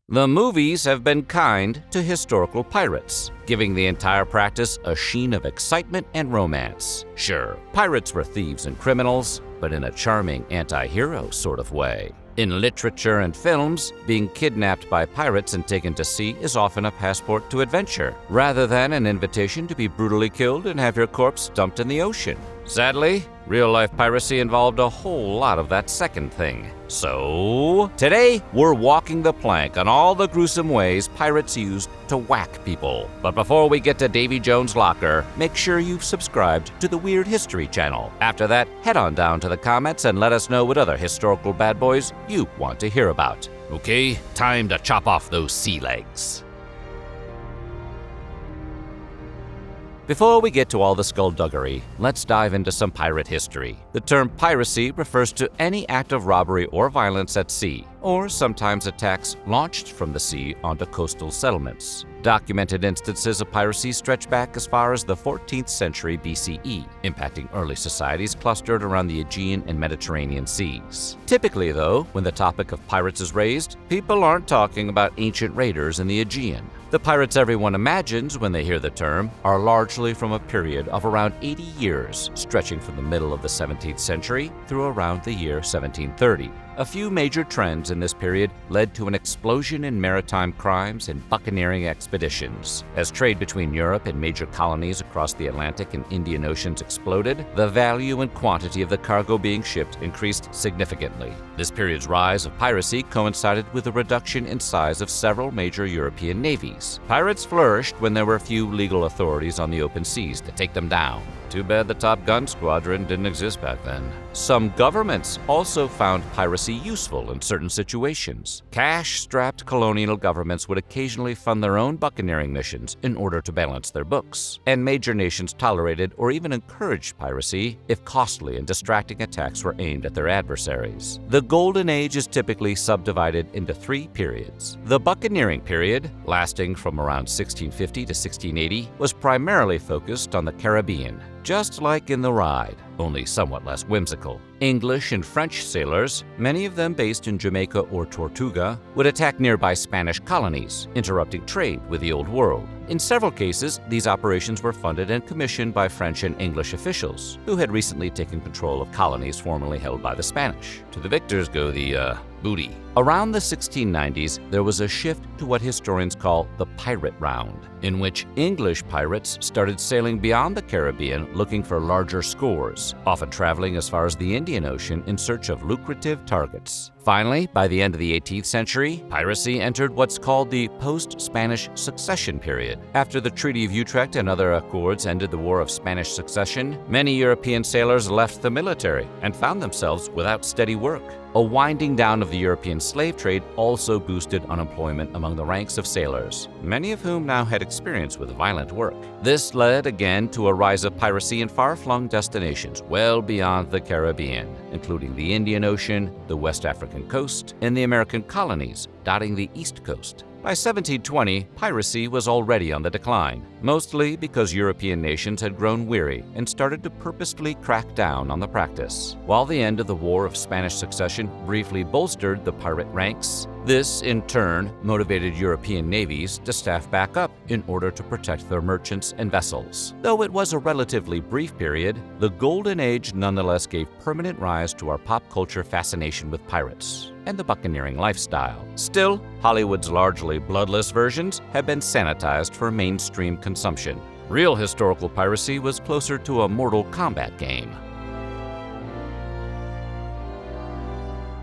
The movies have been kind to historical pirates, giving the entire practice a sheen of excitement and romance. Sure, pirates were thieves and criminals, but in a charming anti-hero sort of way. In literature and films, being kidnapped by pirates and taken to sea is often a passport to adventure, rather than an invitation to be brutally killed and have your corpse dumped in the ocean. Sadly, real-life piracy involved a whole lot of that second thing. So, today we're walking the plank on all the gruesome ways pirates used to whack people. But before we get to Davy Jones' locker, make sure you've subscribed to the Weird History channel. After that, head on down to the comments and let us know what other historical bad boys you want to hear about. Okay, time to chop off those sea legs. Before we get to all the skullduggery, let's dive into some pirate history. The term piracy refers to any act of robbery or violence at sea, or sometimes attacks launched from the sea onto coastal settlements. Documented instances of piracy stretch back as far as the 14th century BCE, impacting early societies clustered around the Aegean and Mediterranean seas. Typically, though, when the topic of pirates is raised, people aren't talking about ancient raiders in the Aegean. The pirates everyone imagines when they hear the term are largely from a period of around 80 years, stretching from the middle of the 17th century through around the year 1730. A few major trends in this period led to an explosion in maritime crimes and buccaneering expeditions. As trade between Europe and major colonies across the Atlantic and Indian Oceans exploded, the value and quantity of the cargo being shipped increased significantly. This period's rise of piracy coincided with a reduction in size of several major European navies. Pirates flourished when there were few legal authorities on the open seas to take them down. Too bad the Top Gun Squadron didn't exist back then. Some governments also found piracy useful in certain situations. Cash-strapped colonial governments would occasionally fund their own buccaneering missions in order to balance their books, and major nations tolerated or even encouraged piracy if costly and distracting attacks were aimed at their adversaries. The Golden Age is typically subdivided into three periods. The buccaneering period, lasting from around 1650 to 1680, was primarily focused on the Caribbean, just like in The Ride, only somewhat less whimsical. English and French sailors, many of them based in Jamaica or Tortuga, would attack nearby Spanish colonies, interrupting trade with the Old World. In several cases, these operations were funded and commissioned by French and English officials, who had recently taken control of colonies formerly held by the Spanish. To the victors go the booty. Around the 1690s, there was a shift to what historians call the pirate round, in which English pirates started sailing beyond the Caribbean looking for larger scores, often traveling as far as the Indian Ocean in search of lucrative targets. Finally, by the end of the 18th century, piracy entered what's called the post-Spanish succession period. After the Treaty of Utrecht and other accords ended the War of Spanish Succession, many European sailors left the military and found themselves without steady work. A winding down of the European slave trade also boosted unemployment among the ranks of sailors, many of whom now had experience with violent work. This led again to a rise of piracy in far-flung destinations well beyond the Caribbean, including the Indian Ocean, the West African coast, and the American colonies dotting the East Coast. By 1720, piracy was already on the decline, mostly because European nations had grown weary and started to purposefully crack down on the practice. While the end of the War of Spanish Succession briefly bolstered the pirate ranks, this, in turn, motivated European navies to staff back up in order to protect their merchants and vessels. Though it was a relatively brief period, the Golden Age nonetheless gave permanent rise to our pop culture fascination with pirates and the buccaneering lifestyle. Still, Hollywood's largely bloodless versions have been sanitized for mainstream consumption. Real historical piracy was closer to a Mortal Kombat game.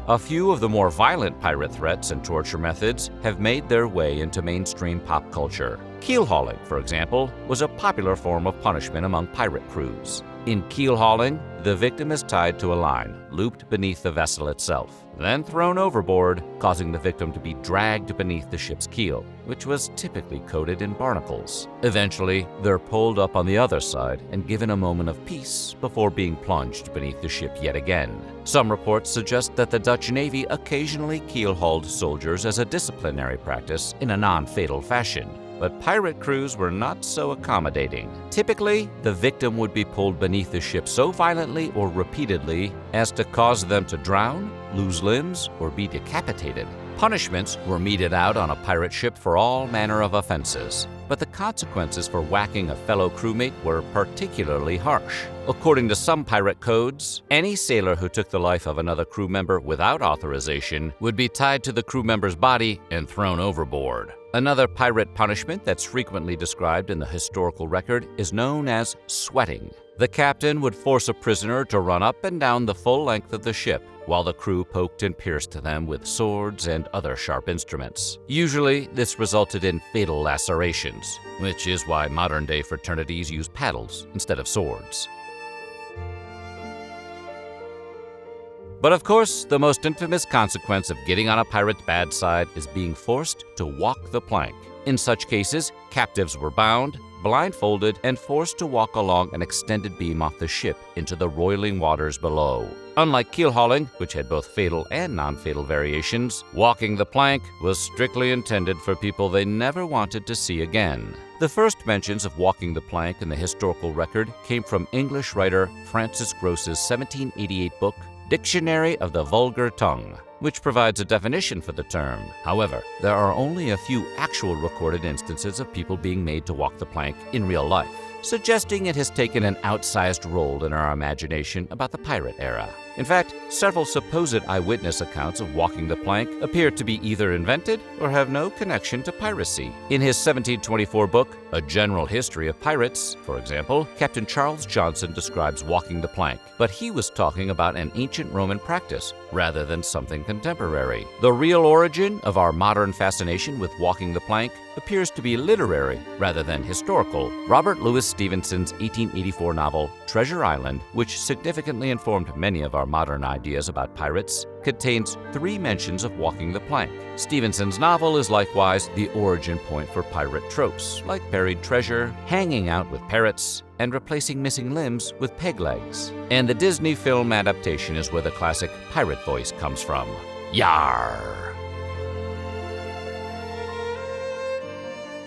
A few of the more violent pirate threats and torture methods have made their way into mainstream pop culture. Keel hauling, for example, was a popular form of punishment among pirate crews. In keel hauling, the victim is tied to a line, looped beneath the vessel itself, then thrown overboard, causing the victim to be dragged beneath the ship's keel, which was typically coated in barnacles. Eventually, they're pulled up on the other side and given a moment of peace before being plunged beneath the ship yet again. Some reports suggest that the Dutch Navy occasionally keel-hauled soldiers as a disciplinary practice in a non-fatal fashion. But pirate crews were not so accommodating. Typically, the victim would be pulled beneath the ship so violently or repeatedly as to cause them to drown, lose limbs, or be decapitated. Punishments were meted out on a pirate ship for all manner of offenses, but the consequences for whacking a fellow crewmate were particularly harsh. According to some pirate codes, any sailor who took the life of another crew member without authorization would be tied to the crew member's body and thrown overboard. Another pirate punishment that's frequently described in the historical record is known as sweating. The captain would force a prisoner to run up and down the full length of the ship, while the crew poked and pierced them with swords and other sharp instruments. Usually, this resulted in fatal lacerations, which is why modern-day fraternities use paddles instead of swords. But of course, the most infamous consequence of getting on a pirate's bad side is being forced to walk the plank. In such cases, captives were bound, blindfolded, and forced to walk along an extended beam off the ship into the roiling waters below. Unlike keel hauling, which had both fatal and non-fatal variations, walking the plank was strictly intended for people they never wanted to see again. The first mentions of walking the plank in the historical record came from English writer Francis Grose's 1788 book, Dictionary of the Vulgar Tongue, which provides a definition for the term. However, there are only a few actual recorded instances of people being made to walk the plank in real life, suggesting it has taken an outsized role in our imagination about the pirate era. In fact, several supposed eyewitness accounts of walking the plank appear to be either invented or have no connection to piracy. In his 1724 book, A General History of Pirates, for example, Captain Charles Johnson describes walking the plank, but he was talking about an ancient Roman practice rather than something contemporary. The real origin of our modern fascination with walking the plank appears to be literary rather than historical. Robert Louis Stevenson's 1884 novel, Treasure Island, which significantly informed many of our modern ideas about pirates, contains 3 mentions of walking the plank. Stevenson's novel is likewise the origin point for pirate tropes, like buried treasure, hanging out with parrots, and replacing missing limbs with peg legs. And the Disney film adaptation is where the classic pirate voice comes from. Yar!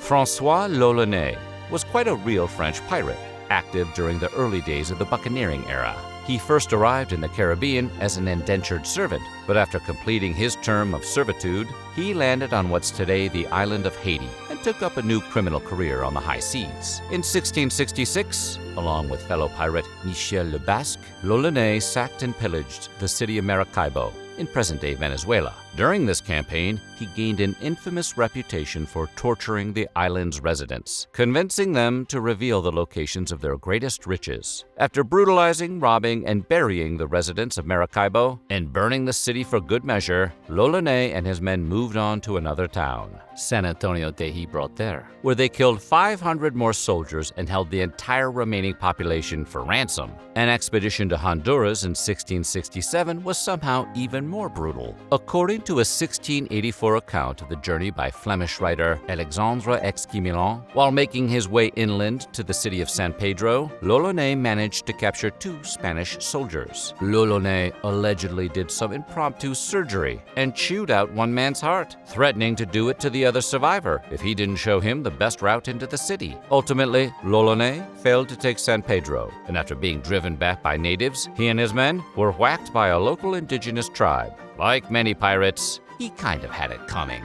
François l'Olonnais was quite a real French pirate, active during the early days of the buccaneering era. He first arrived in the Caribbean as an indentured servant, but after completing his term of servitude, he landed on what's today the island of Haiti and took up a new criminal career on the high seas. In 1666, along with fellow pirate Michel le Basque, l'Olonnais sacked and pillaged the city of Maracaibo in present-day Venezuela. During this campaign, he gained an infamous reputation for torturing the island's residents, convincing them to reveal the locations of their greatest riches. After brutalizing, robbing, and burying the residents of Maracaibo and burning the city for good measure, l'Olonnais and his men moved on to another town, San Antonio de Gibraltar, where they killed 500 more soldiers and held the entire remaining population for ransom. An expedition to Honduras in 1667 was somehow even more brutal. According to a 1684 account of the journey by Flemish writer Alexandre Exquemelin, while making his way inland to the city of San Pedro, l'Olonnais managed to capture 2 Spanish soldiers. L'Olonnais allegedly did some impromptu surgery and chewed out one man's heart, threatening to do it to the other survivor if he didn't show him the best route into the city. Ultimately, l'Olonnais failed to take San Pedro, and after being driven back by natives, he and his men were whacked by a local indigenous tribe. Like many pirates, he kind of had it coming.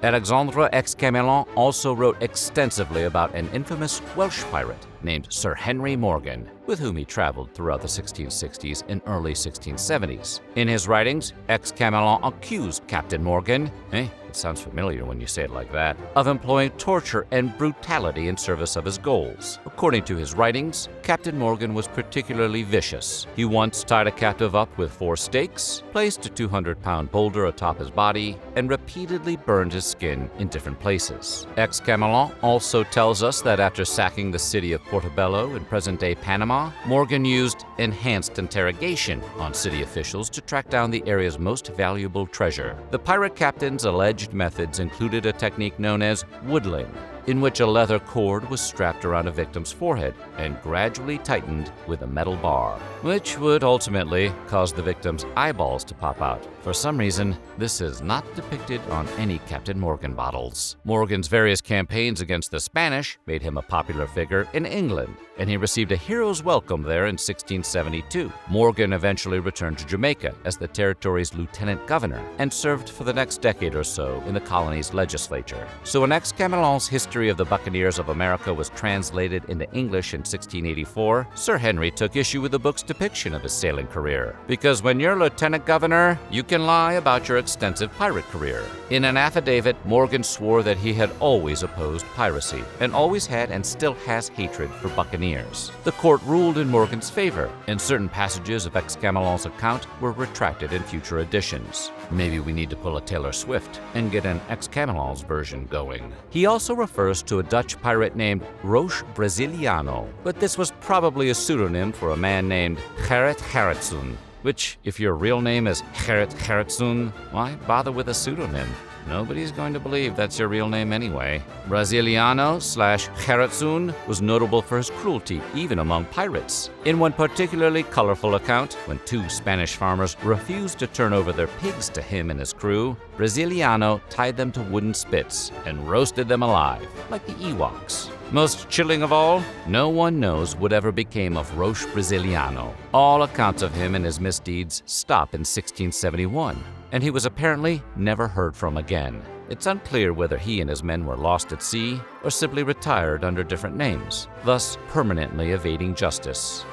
Alexandre Exquemelin also wrote extensively about an infamous Welsh pirate named Sir Henry Morgan, with whom he traveled throughout the 1660s and early 1670s. In his writings, Exquemelin accused Captain Morgan, it sounds familiar when you say it like that, of employing torture and brutality in service of his goals. According to his writings, Captain Morgan was particularly vicious. He once tied a captive up with 4 stakes, placed a 200-pound boulder atop his body, and repeatedly burned his skin in different places. Exquemelin also tells us that after sacking the city of Portobello in present-day Panama, Morgan used enhanced interrogation on city officials to track down the area's most valuable treasure. The pirate captain's alleged methods included a technique known as woodling, in which a leather cord was strapped around a victim's forehead and gradually tightened with a metal bar, which would ultimately cause the victim's eyeballs to pop out. For some reason, this is not depicted on any Captain Morgan bottles. Morgan's various campaigns against the Spanish made him a popular figure in England, and he received a hero's welcome there in 1672. Morgan eventually returned to Jamaica as the territory's lieutenant governor and served for the next decade or so in the colony's legislature. So when Excamelin's History of the Buccaneers of America was translated into English in 1684, Sir Henry took issue with the book's depiction of his sailing career. Because when you're lieutenant governor, you can lie about your extensive pirate career. In an affidavit, Morgan swore that he had always opposed piracy and always had and still has hatred for buccaneers. The court ruled in Morgan's favor, and certain passages of Excamelin's account were retracted in future editions. Maybe we need to pull a Taylor Swift and get an Excamelin's version going. He also refers to a Dutch pirate named Roche Brasiliano, but this was probably a pseudonym for a man named Gerrit Gerritsen, which, if your real name is Gerrit Gerritsen, why bother with a pseudonym? Nobody's going to believe that's your real name anyway. Brasiliano/Gerritsen was notable for his cruelty, even among pirates. In one particularly colorful account, when two Spanish farmers refused to turn over their pigs to him and his crew, Brasiliano tied them to wooden spits and roasted them alive, like the Ewoks. Most chilling of all, no one knows whatever became of Roche Brasiliano. All accounts of him and his misdeeds stop in 1671. And he was apparently never heard from again. It's unclear whether he and his men were lost at sea or simply retired under different names, thus permanently evading justice.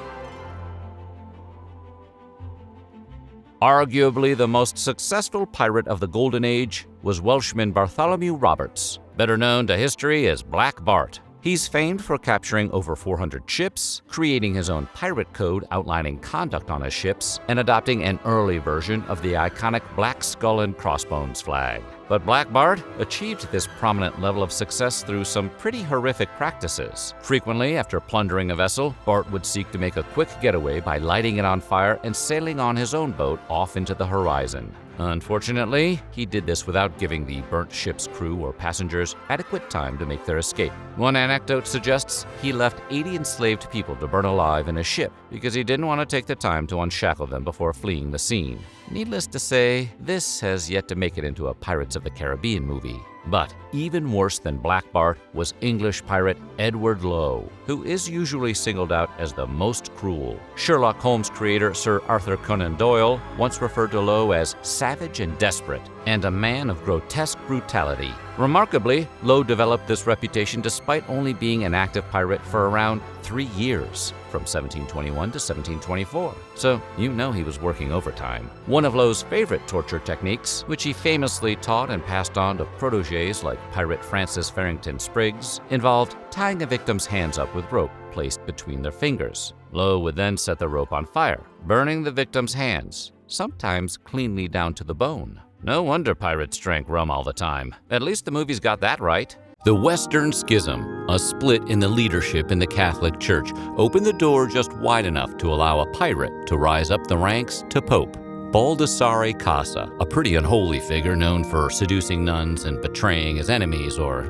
Arguably the most successful pirate of the Golden Age was Welshman Bartholomew Roberts, better known to history as Black Bart. He's famed for capturing over 400 ships, creating his own pirate code outlining conduct on his ships, and adopting an early version of the iconic black skull and crossbones flag. But Black Bart achieved this prominent level of success through some pretty horrific practices. Frequently, after plundering a vessel, Bart would seek to make a quick getaway by lighting it on fire and sailing on his own boat off into the horizon. Unfortunately, he did this without giving the burnt ship's crew or passengers adequate time to make their escape. One anecdote suggests he left 80 enslaved people to burn alive in a ship because he didn't want to take the time to unshackle them before fleeing the scene. Needless to say, this has yet to make it into a Pirates of the Caribbean movie. But even worse than Black Bart was English pirate Edward Lowe, who is usually singled out as the most cruel. Sherlock Holmes creator Sir Arthur Conan Doyle once referred to Lowe as savage and desperate, and a man of grotesque brutality. Remarkably, Lowe developed this reputation despite only being an active pirate for around 3 years, from 1721 to 1724. So you know he was working overtime. One of Lowe's favorite torture techniques, which he famously taught and passed on to protégés like pirate Francis Farrington Spriggs, involved tying a victim's hands up with rope placed between their fingers. Lowe would then set the rope on fire, burning the victim's hands, sometimes cleanly down to the bone. No wonder pirates drank rum all the time. At least the movies got that right. The Western Schism, a split in the leadership in the Catholic Church, opened the door just wide enough to allow a pirate to rise up the ranks to Pope. Baldassare Casa, a pretty unholy figure known for seducing nuns and betraying his enemies, or,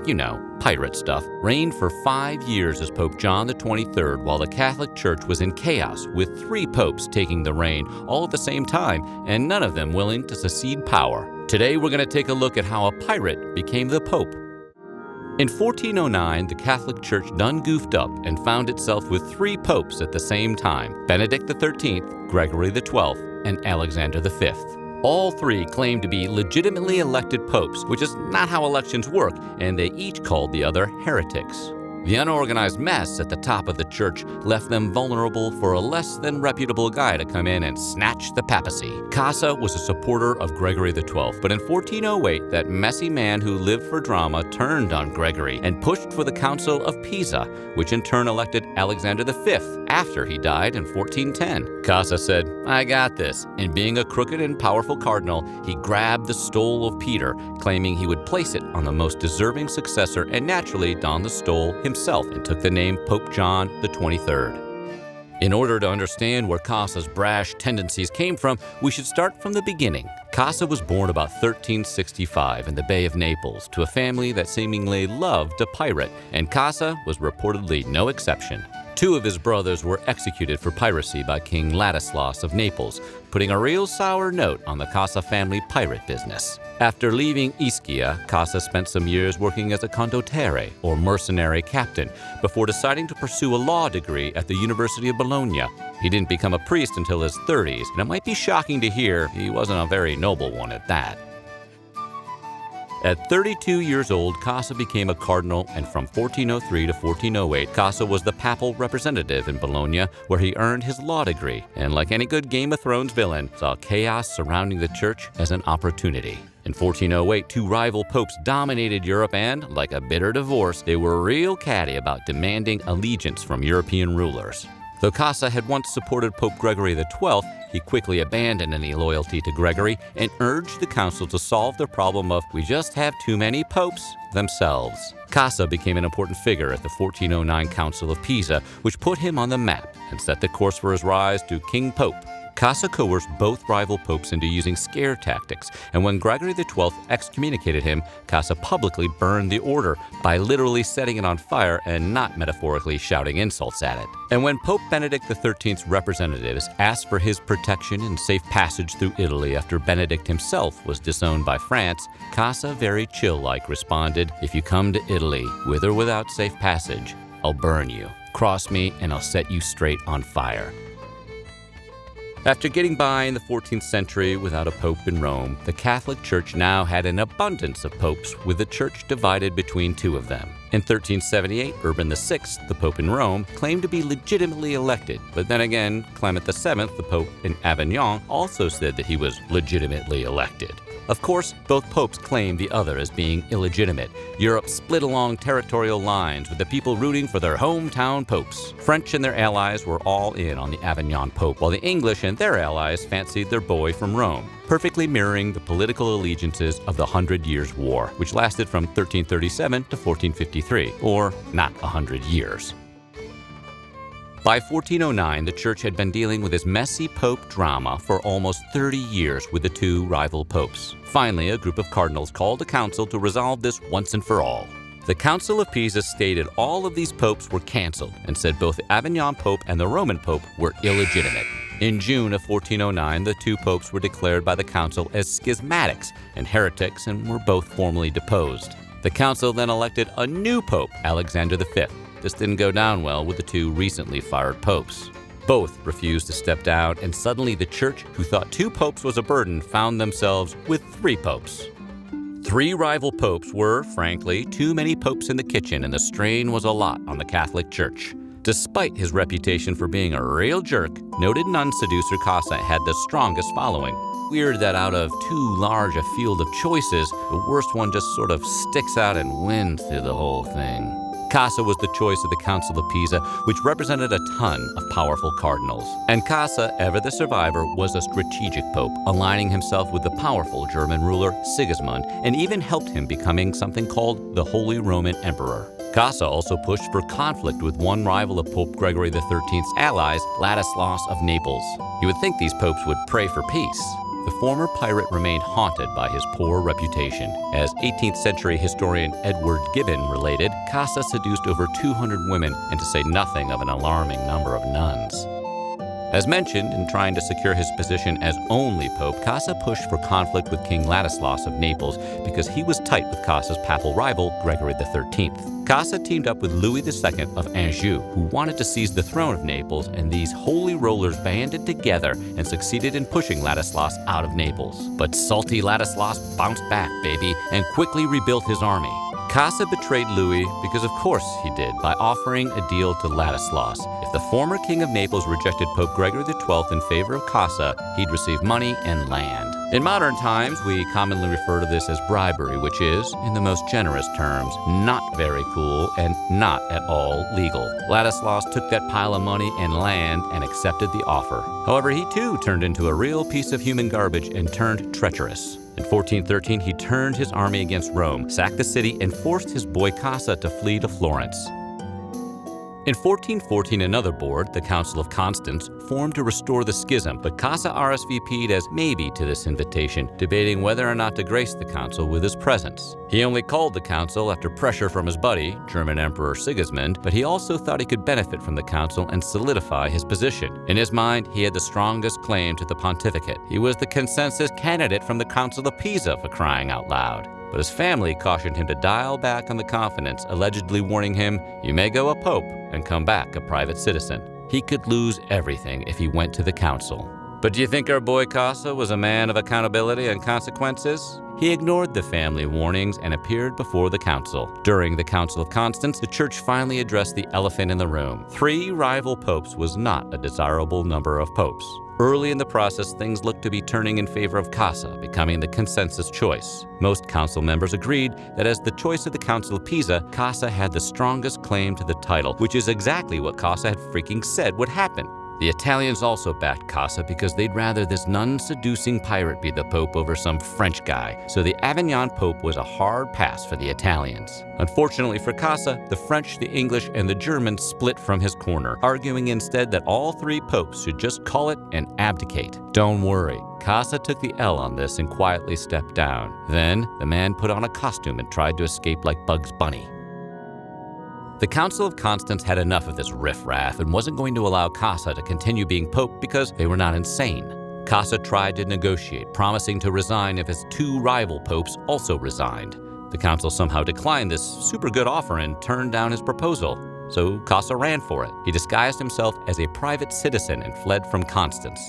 pirate stuff, reigned for 5 years as Pope John the 23rd while the Catholic Church was in chaos, with 3 popes taking the reign all at the same time, and none of them willing to secede power. Today we're going to take a look at how a pirate became the Pope. In 1409, the Catholic Church done goofed up and found itself with 3 popes at the same time: Benedict XIII, Gregory XII, and Alexander V. All 3 claimed to be legitimately elected popes, which is not how elections work, and they each called the other heretics. The unorganized mess at the top of the church left them vulnerable for a less than reputable guy to come in and snatch the papacy. Casa was a supporter of Gregory XII, but in 1408, that messy man who lived for drama turned on Gregory and pushed for the Council of Pisa, which in turn elected Alexander V after he died in 1410. Casa said, "I got this," and being a crooked and powerful cardinal, he grabbed the stole of Peter, claiming he would place it on the most deserving successor, and naturally donned the stole himself and took the name Pope John the 23rd. In order to understand where Casa's brash tendencies came from, we should start from the beginning. Casa was born about 1365 in the Bay of Naples to a family that seemingly loved to pirate, and Casa was reportedly no exception. 2 of his brothers were executed for piracy by King Ladislaus of Naples, putting a real sour note on the Casa family pirate business. After leaving Ischia, Casa spent some years working as a condottiere, or mercenary captain, before deciding to pursue a law degree at the University of Bologna. He didn't become a priest until his 30s, and it might be shocking to hear he wasn't a very noble one at that. At 32 years old, Casa became a cardinal, and from 1403 to 1408, Casa was the papal representative in Bologna, where he earned his law degree, and like any good Game of Thrones villain, saw chaos surrounding the church as an opportunity. In 1408, 2 rival popes dominated Europe and, like a bitter divorce, they were real catty about demanding allegiance from European rulers. Though Casa had once supported Pope Gregory XII, he quickly abandoned any loyalty to Gregory and urged the council to solve the problem of "we just have too many popes" themselves. Casa became an important figure at the 1409 Council of Pisa, which put him on the map and set the course for his rise to King Pope. Casa coerced both rival popes into using scare tactics, and when Gregory XII excommunicated him, Casa publicly burned the order by literally setting it on fire and not metaphorically shouting insults at it. And when Pope Benedict XIII's representatives asked for his protection and safe passage through Italy after Benedict himself was disowned by France, Casa very chill-like responded, "If you come to Italy, with or without safe passage, I'll burn you. Cross me and I'll set you straight on fire." After getting by in the 14th century without a pope in Rome, the Catholic Church now had an abundance of popes, with the church divided between 2 of them. In 1378, Urban VI, the pope in Rome, claimed to be legitimately elected, but then again, Clement VII, the pope in Avignon, also said that he was legitimately elected. Of course, both popes claimed the other as being illegitimate. Europe split along territorial lines, with the people rooting for their hometown popes. French and their allies were all in on the Avignon pope, while the English and their allies fancied their boy from Rome, perfectly mirroring the political allegiances of the 100 Years' War, which lasted from 1337 to 1453, or not 100 years. By 1409, the church had been dealing with this messy pope drama for almost 30 years with the 2 rival popes. Finally, a group of cardinals called a council to resolve this once and for all. The Council of Pisa stated all of these popes were canceled and said both the Avignon pope and the Roman pope were illegitimate. In June of 1409, the 2 popes were declared by the council as schismatics and heretics and were both formally deposed. The council then elected a new pope, Alexander V. This didn't go down well with the 2 recently fired popes. Both refused to step down, and suddenly the church, who thought 2 popes was a burden, found themselves with 3 popes. 3 rival popes were, frankly, too many popes in the kitchen, and the strain was a lot on the Catholic Church. Despite his reputation for being a real jerk, noted nun seducer Casa had the strongest following. Weird that out of too large a field of choices, the worst one just sort of sticks out and wins through the whole thing. Casa was the choice of the Council of Pisa, which represented a ton of powerful cardinals. And Casa, ever the survivor, was a strategic pope, aligning himself with the powerful German ruler Sigismund, and even helped him becoming something called the Holy Roman Emperor. Casa also pushed for conflict with one rival of Pope Gregory XIII's allies, Ladislaus of Naples. You would think these popes would pray for peace. The former pirate remained haunted by his poor reputation. As 18th century historian Edward Gibbon related, Casa seduced over 200 women, and to say nothing of an alarming number of nuns. As mentioned, in trying to secure his position as only pope, Casa pushed for conflict with King Ladislaus of Naples because he was tight with Casa's papal rival, Gregory XIII. Casa teamed up with Louis II of Anjou, who wanted to seize the throne of Naples, and these holy rollers banded together and succeeded in pushing Ladislaus out of Naples. But salty Ladislaus bounced back, baby, and quickly rebuilt his army. Casa betrayed Louis because of course he did, by offering a deal to Ladislaus. If the former king of Naples rejected Pope Gregory XII in favor of Casa, he'd receive money and land. In modern times, we commonly refer to this as bribery, which is, in the most generous terms, not very cool and not at all legal. Ladislaus took that pile of money and land and accepted the offer. However, he too turned into a real piece of human garbage and turned treacherous. In 1413, he turned his army against Rome, sacked the city, and forced his boy Casa to flee to Florence. In 1414, another board, the Council of Constance, formed to restore the schism, but Casa RSVP'd as maybe to this invitation, debating whether or not to grace the council with his presence. He only called the council after pressure from his buddy, German Emperor Sigismund, but he also thought he could benefit from the council and solidify his position. In his mind, he had the strongest claim to the pontificate. He was the consensus candidate from the Council of Pisa, for crying out loud. But his family cautioned him to dial back on the confidence, allegedly warning him, "You may go a pope and come back a private citizen." He could lose everything if he went to the council. But do you think our boy Casa was a man of accountability and consequences? He ignored the family warnings and appeared before the council. During the Council of Constance, the church finally addressed the elephant in the room. 3 rival popes was not a desirable number of popes. Early in the process, things looked to be turning in favor of Casa, becoming the consensus choice. Most council members agreed that as the choice of the Council of Pisa, Casa had the strongest claim to the title, which is exactly what Casa had freaking said would happen. The Italians also backed Casa because they'd rather this nun-seducing pirate be the pope over some French guy, so the Avignon pope was a hard pass for the Italians. Unfortunately for Casa, the French, the English, and the Germans split from his corner, arguing instead that all 3 popes should just call it and abdicate. Don't worry, Casa took the L on this and quietly stepped down. Then, the man put on a costume and tried to escape like Bugs Bunny. The Council of Constance had enough of this riffraff and wasn't going to allow Casa to continue being pope because they were not insane. Casa tried to negotiate, promising to resign if his 2 rival popes also resigned. The council somehow declined this super good offer and turned down his proposal. So Casa ran for it. He disguised himself as a private citizen and fled from Constance.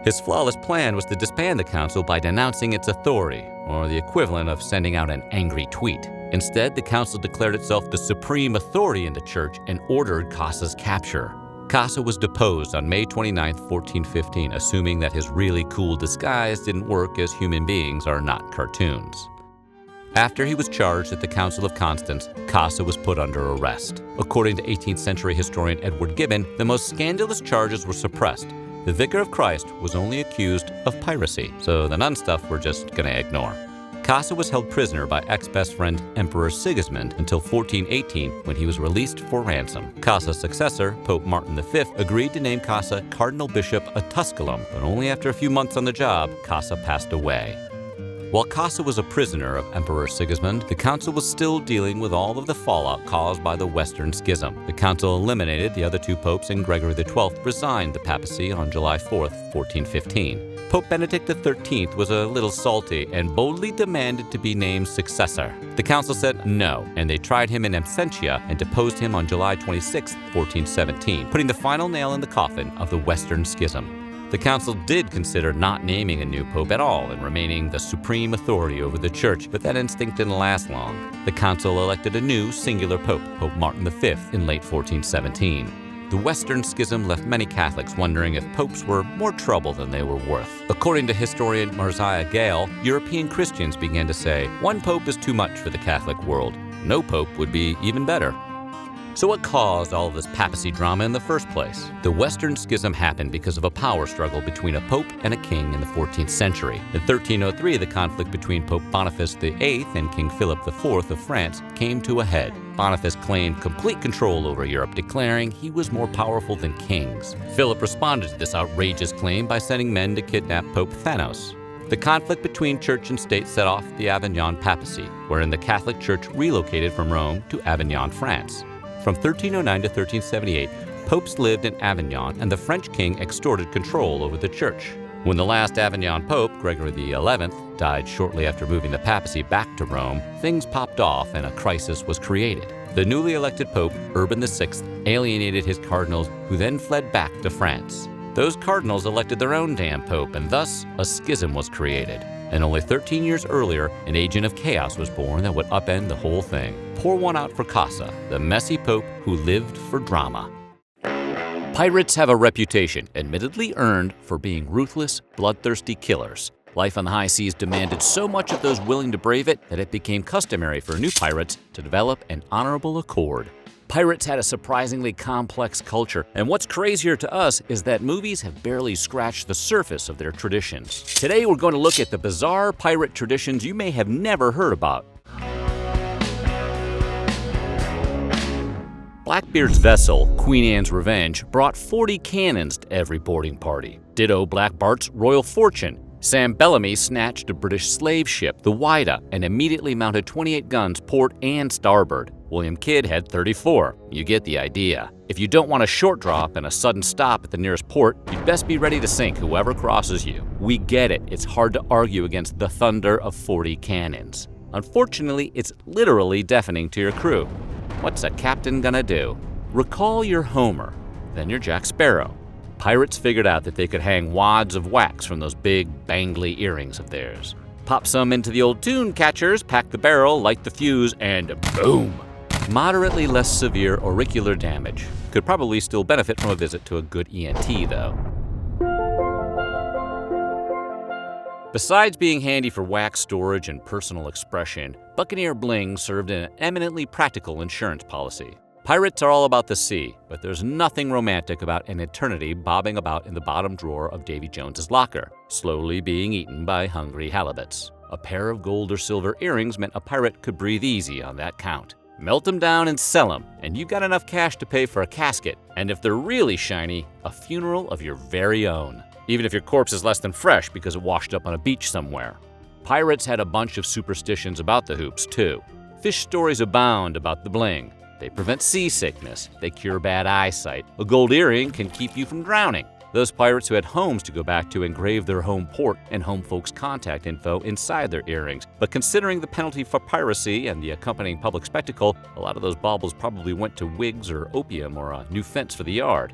His flawless plan was to disband the council by denouncing its authority, or the equivalent of sending out an angry tweet. Instead, the council declared itself the supreme authority in the church and ordered Casa's capture. Casa was deposed on May 29, 1415, assuming that his really cool disguise didn't work, as human beings are not cartoons. After he was charged at the Council of Constance, Casa was put under arrest. According to 18th century historian Edward Gibbon, the most scandalous charges were suppressed. The Vicar of Christ was only accused of piracy, so the nun stuff we're just gonna ignore. Casa was held prisoner by ex-best friend Emperor Sigismund until 1418, when he was released for ransom. Casa's successor, Pope Martin V, agreed to name Casa Cardinal Bishop of Tusculum, but only after a few months on the job, Casa passed away. While Casa was a prisoner of Emperor Sigismund, the council was still dealing with all of the fallout caused by the Western Schism. The council eliminated the other 2 popes, and Gregory XII resigned the papacy on July 4, 1415. Pope Benedict XIII was a little salty and boldly demanded to be named successor. The council said no, and they tried him in absentia and deposed him on July 26, 1417, putting the final nail in the coffin of the Western Schism. The council did consider not naming a new pope at all and remaining the supreme authority over the church, but that instinct didn't last long. The council elected a new singular pope, Pope Martin V, in late 1417. The Western Schism left many Catholics wondering if popes were more trouble than they were worth. According to historian Marziah Gale, European Christians began to say, one pope is too much for the Catholic world. No pope would be even better. So what caused all of this papacy drama in the first place? The Western Schism happened because of a power struggle between a pope and a king in the 14th century. In 1303, the conflict between Pope Boniface VIII and King Philip IV of France came to a head. Boniface claimed complete control over Europe, declaring he was more powerful than kings. Philip responded to this outrageous claim by sending men to kidnap Pope Thanos. The conflict between church and state set off the Avignon papacy, wherein the Catholic Church relocated from Rome to Avignon, France. From 1309 to 1378, popes lived in Avignon, and the French king extorted control over the church. When the last Avignon pope, Gregory XI, died shortly after moving the papacy back to Rome, things popped off and a crisis was created. The newly elected pope, Urban VI, alienated his cardinals, who then fled back to France. Those cardinals elected their own damn pope, and thus a schism was created. And only 13 years earlier, an agent of chaos was born that would upend the whole thing. Pour one out for Casa, the messy pope who lived for drama. Pirates have a reputation, admittedly earned, for being ruthless, bloodthirsty killers. Life on the high seas demanded so much of those willing to brave it that it became customary for new pirates to develop an honorable accord. Pirates had a surprisingly complex culture, and what's crazier to us is that movies have barely scratched the surface of their traditions. Today we're going to look at the bizarre pirate traditions you may have never heard about. Blackbeard's vessel, Queen Anne's Revenge, brought 40 cannons to every boarding party. Ditto Black Bart's Royal Fortune. Sam Bellamy snatched a British slave ship, the Whydah, and immediately mounted 28 guns port and starboard. William Kidd had 34. You get the idea. If you don't want a short drop and a sudden stop at the nearest port, you'd best be ready to sink whoever crosses you. We get it. It's hard to argue against the thunder of 40 cannons. Unfortunately, it's literally deafening to your crew. What's a captain gonna do? Recall your Homer, then your Jack Sparrow. Pirates figured out that they could hang wads of wax from those big, bangly earrings of theirs. Pop some into the old tune catchers, pack the barrel, light the fuse, and boom! Moderately less severe auricular damage. Could probably still benefit from a visit to a good ENT, though. Besides being handy for wax storage and personal expression, Buccaneer bling served an eminently practical insurance policy. Pirates are all about the sea, but there's nothing romantic about an eternity bobbing about in the bottom drawer of Davy Jones's locker, slowly being eaten by hungry halibuts. A pair of gold or silver earrings meant a pirate could breathe easy on that count. Melt them down and sell them, and you've got enough cash to pay for a casket, and if they're really shiny, a funeral of your very own. Even if your corpse is less than fresh because it washed up on a beach somewhere. Pirates had a bunch of superstitions about the hoops, too. Fish stories abound about the bling. They prevent seasickness. They cure bad eyesight. A gold earring can keep you from drowning. Those pirates who had homes to go back to engraved their home port and home folks' contact info inside their earrings. But considering the penalty for piracy and the accompanying public spectacle, a lot of those baubles probably went to wigs or opium or a new fence for the yard.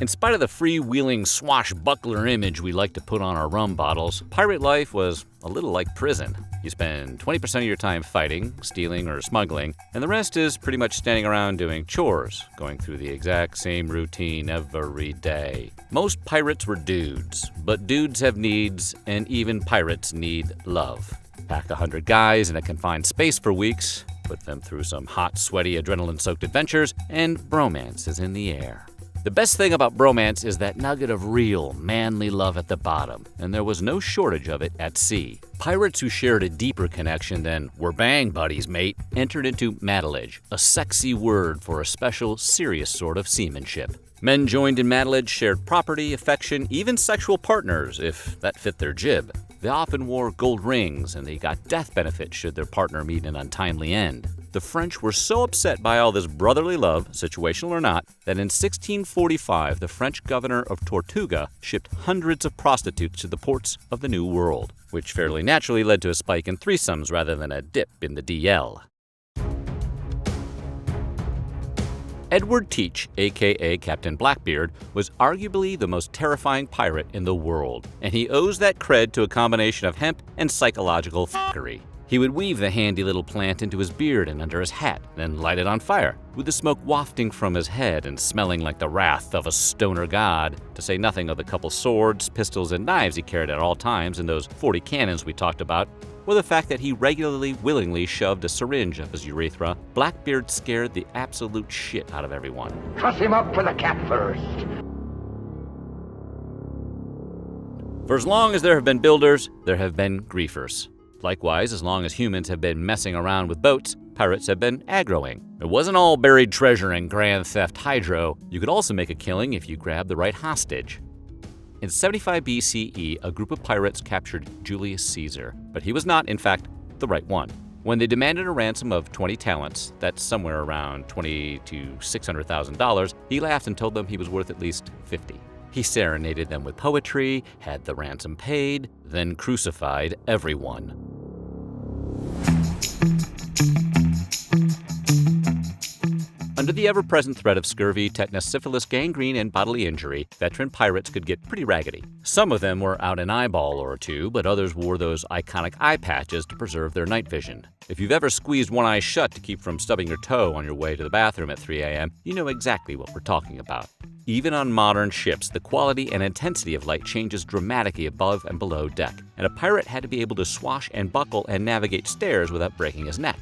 In spite of the freewheeling swashbuckler image we like to put on our rum bottles, pirate life was a little like prison. You spend 20% of your time fighting, stealing, or smuggling, and the rest is pretty much standing around doing chores, going through the exact same routine every day. Most pirates were dudes, but dudes have needs, and even pirates need love. Pack 100 guys in a confined space for weeks, put them through some hot, sweaty, adrenaline-soaked adventures, and bromance is in the air. The best thing about bromance is that nugget of real, manly love at the bottom, and there was no shortage of it at sea. Pirates who shared a deeper connection than "we're bang buddies, mate" entered into matilage, a sexy word for a special, serious sort of seamanship. Men joined in matilage shared property, affection, even sexual partners, if that fit their jib. They often wore gold rings, and they got death benefits should their partner meet an untimely end. The French were so upset by all this brotherly love, situational or not, that in 1645 the French governor of Tortuga shipped hundreds of prostitutes to the ports of the New World, which fairly naturally led to a spike in threesomes rather than a dip in the DL. Edward Teach, aka Captain Blackbeard, was arguably the most terrifying pirate in the world, and he owes that cred to a combination of hemp and psychological fuckery. He would weave the handy little plant into his beard and under his hat, then light it on fire, with the smoke wafting from his head and smelling like the wrath of a stoner god, to say nothing of the couple swords, pistols, and knives he carried at all times and those 40 cannons we talked about, or the fact that he regularly, willingly shoved a syringe up his urethra. Blackbeard scared the absolute shit out of everyone. Truss him up for the cat first. For as long as there have been builders, there have been griefers. Likewise, as long as humans have been messing around with boats, pirates have been aggroing. It wasn't all buried treasure and grand theft hydro. You could also make a killing if you grabbed the right hostage. In 75 BCE, a group of pirates captured Julius Caesar, but he was not, in fact, the right one. When they demanded a ransom of 20 talents, that's somewhere around $20,000 to $600,000, he laughed and told them he was worth at least 50. He serenaded them with poetry, had the ransom paid, then crucified everyone. Under the ever-present threat of scurvy, tetanus, syphilis, gangrene, and bodily injury, veteran pirates could get pretty raggedy. Some of them were out an eyeball or two, but others wore those iconic eye patches to preserve their night vision. If you've ever squeezed one eye shut to keep from stubbing your toe on your way to the bathroom at 3 a.m., you know exactly what we're talking about. Even on modern ships, the quality and intensity of light changes dramatically above and below deck, and a pirate had to be able to swash and buckle and navigate stairs without breaking his neck.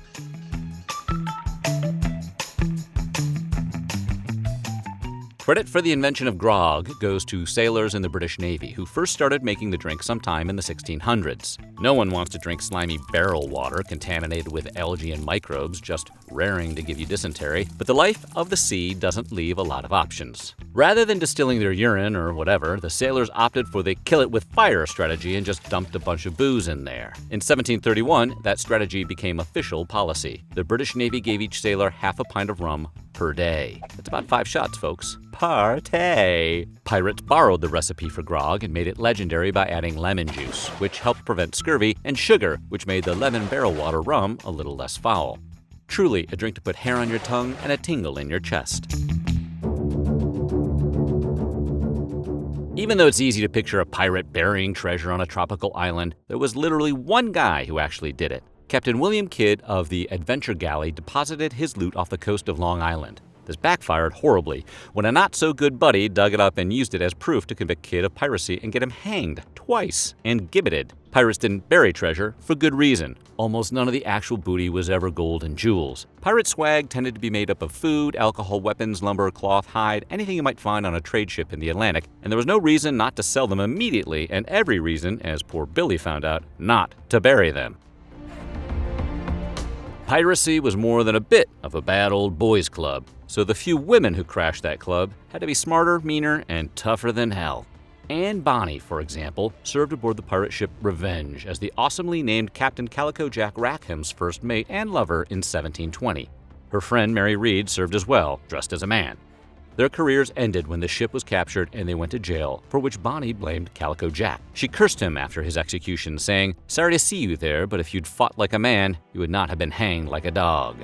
Credit for the invention of grog goes to sailors in the British Navy, who first started making the drink sometime in the 1600s. No one wants to drink slimy barrel water contaminated with algae and microbes, just raring to give you dysentery, but the life of the sea doesn't leave a lot of options. Rather than distilling their urine or whatever, the sailors opted for the kill-it-with-fire strategy and just dumped a bunch of booze in there. In 1731, that strategy became official policy. The British Navy gave each sailor half a pint of rum per day. That's about 5 shots, folks. Partay! Pirates borrowed the recipe for grog and made it legendary by adding lemon juice, which helped prevent scurvy, and sugar, which made the lemon barrel water rum a little less foul. Truly a drink to put hair on your tongue and a tingle in your chest. Even though it's easy to picture a pirate burying treasure on a tropical island, there was literally one guy who actually did it. Captain William Kidd of the Adventure Galley deposited his loot off the coast of Long Island. This backfired horribly when a not-so-good buddy dug it up and used it as proof to convict Kidd of piracy and get him hanged twice and gibbeted. Pirates didn't bury treasure for good reason. Almost none of the actual booty was ever gold and jewels. Pirate swag tended to be made up of food, alcohol, weapons, lumber, cloth, hide, anything you might find on a trade ship in the Atlantic, and there was no reason not to sell them immediately, and every reason, as poor Billy found out, not to bury them. Piracy was more than a bit of a bad old boys club, so the few women who crashed that club had to be smarter, meaner, and tougher than hell. Anne Bonny, for example, served aboard the pirate ship Revenge as the awesomely named Captain Calico Jack Rackham's first mate and lover in 1720. Her friend Mary Read served as well, dressed as a man. Their careers ended when the ship was captured and they went to jail, for which Bonny blamed Calico Jack. She cursed him after his execution, saying, "Sorry to see you there, but if you'd fought like a man, you would not have been hanged like a dog."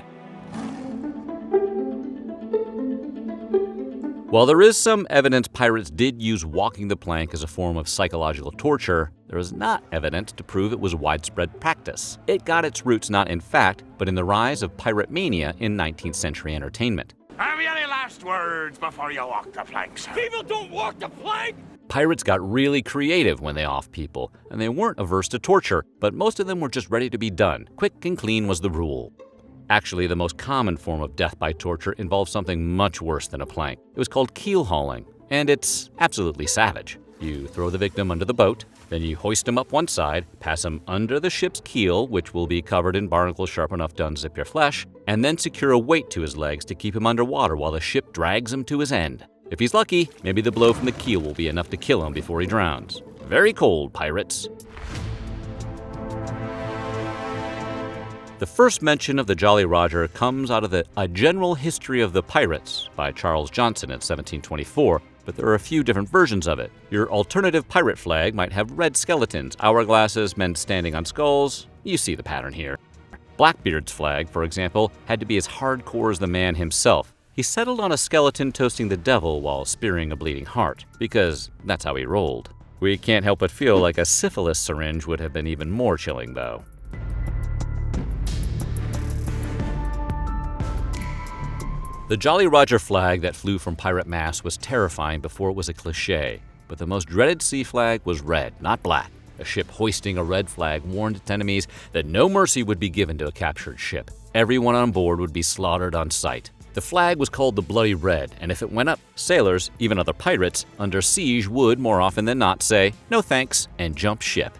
While there is some evidence pirates did use walking the plank as a form of psychological torture, there is not evidence to prove it was widespread practice. It got its roots not in fact, but in the rise of pirate mania in 19th century entertainment. Have you any last words before you walk the plank, sir? People don't walk the plank! Pirates got really creative when they offed people, and they weren't averse to torture, but most of them were just ready to be done. Quick and clean was the rule. Actually, the most common form of death by torture involved something much worse than a plank. It was called keel hauling, and it's absolutely savage. You throw the victim under the boat, then you hoist him up one side, pass him under the ship's keel, which will be covered in barnacles sharp enough to unzip your flesh, and then secure a weight to his legs to keep him underwater while the ship drags him to his end. If he's lucky, maybe the blow from the keel will be enough to kill him before he drowns. Very cold, pirates. The first mention of the Jolly Roger comes out of A General History of the Pirates by Charles Johnson in 1724, but there are a few different versions of it. Your alternative pirate flag might have red skeletons, hourglasses, men standing on skulls. You see the pattern here. Blackbeard's flag, for example, had to be as hardcore as the man himself. He settled on a skeleton toasting the devil while spearing a bleeding heart, because that's how he rolled. We can't help but feel like a syphilis syringe would have been even more chilling, though. The Jolly Roger flag that flew from pirate masts was terrifying before it was a cliché, but the most dreaded sea flag was red, not black. A ship hoisting a red flag warned its enemies that no mercy would be given to a captured ship. Everyone on board would be slaughtered on sight. The flag was called the Bloody Red, and if it went up, sailors, even other pirates, under siege would, more often than not, say, "No thanks," and jump ship.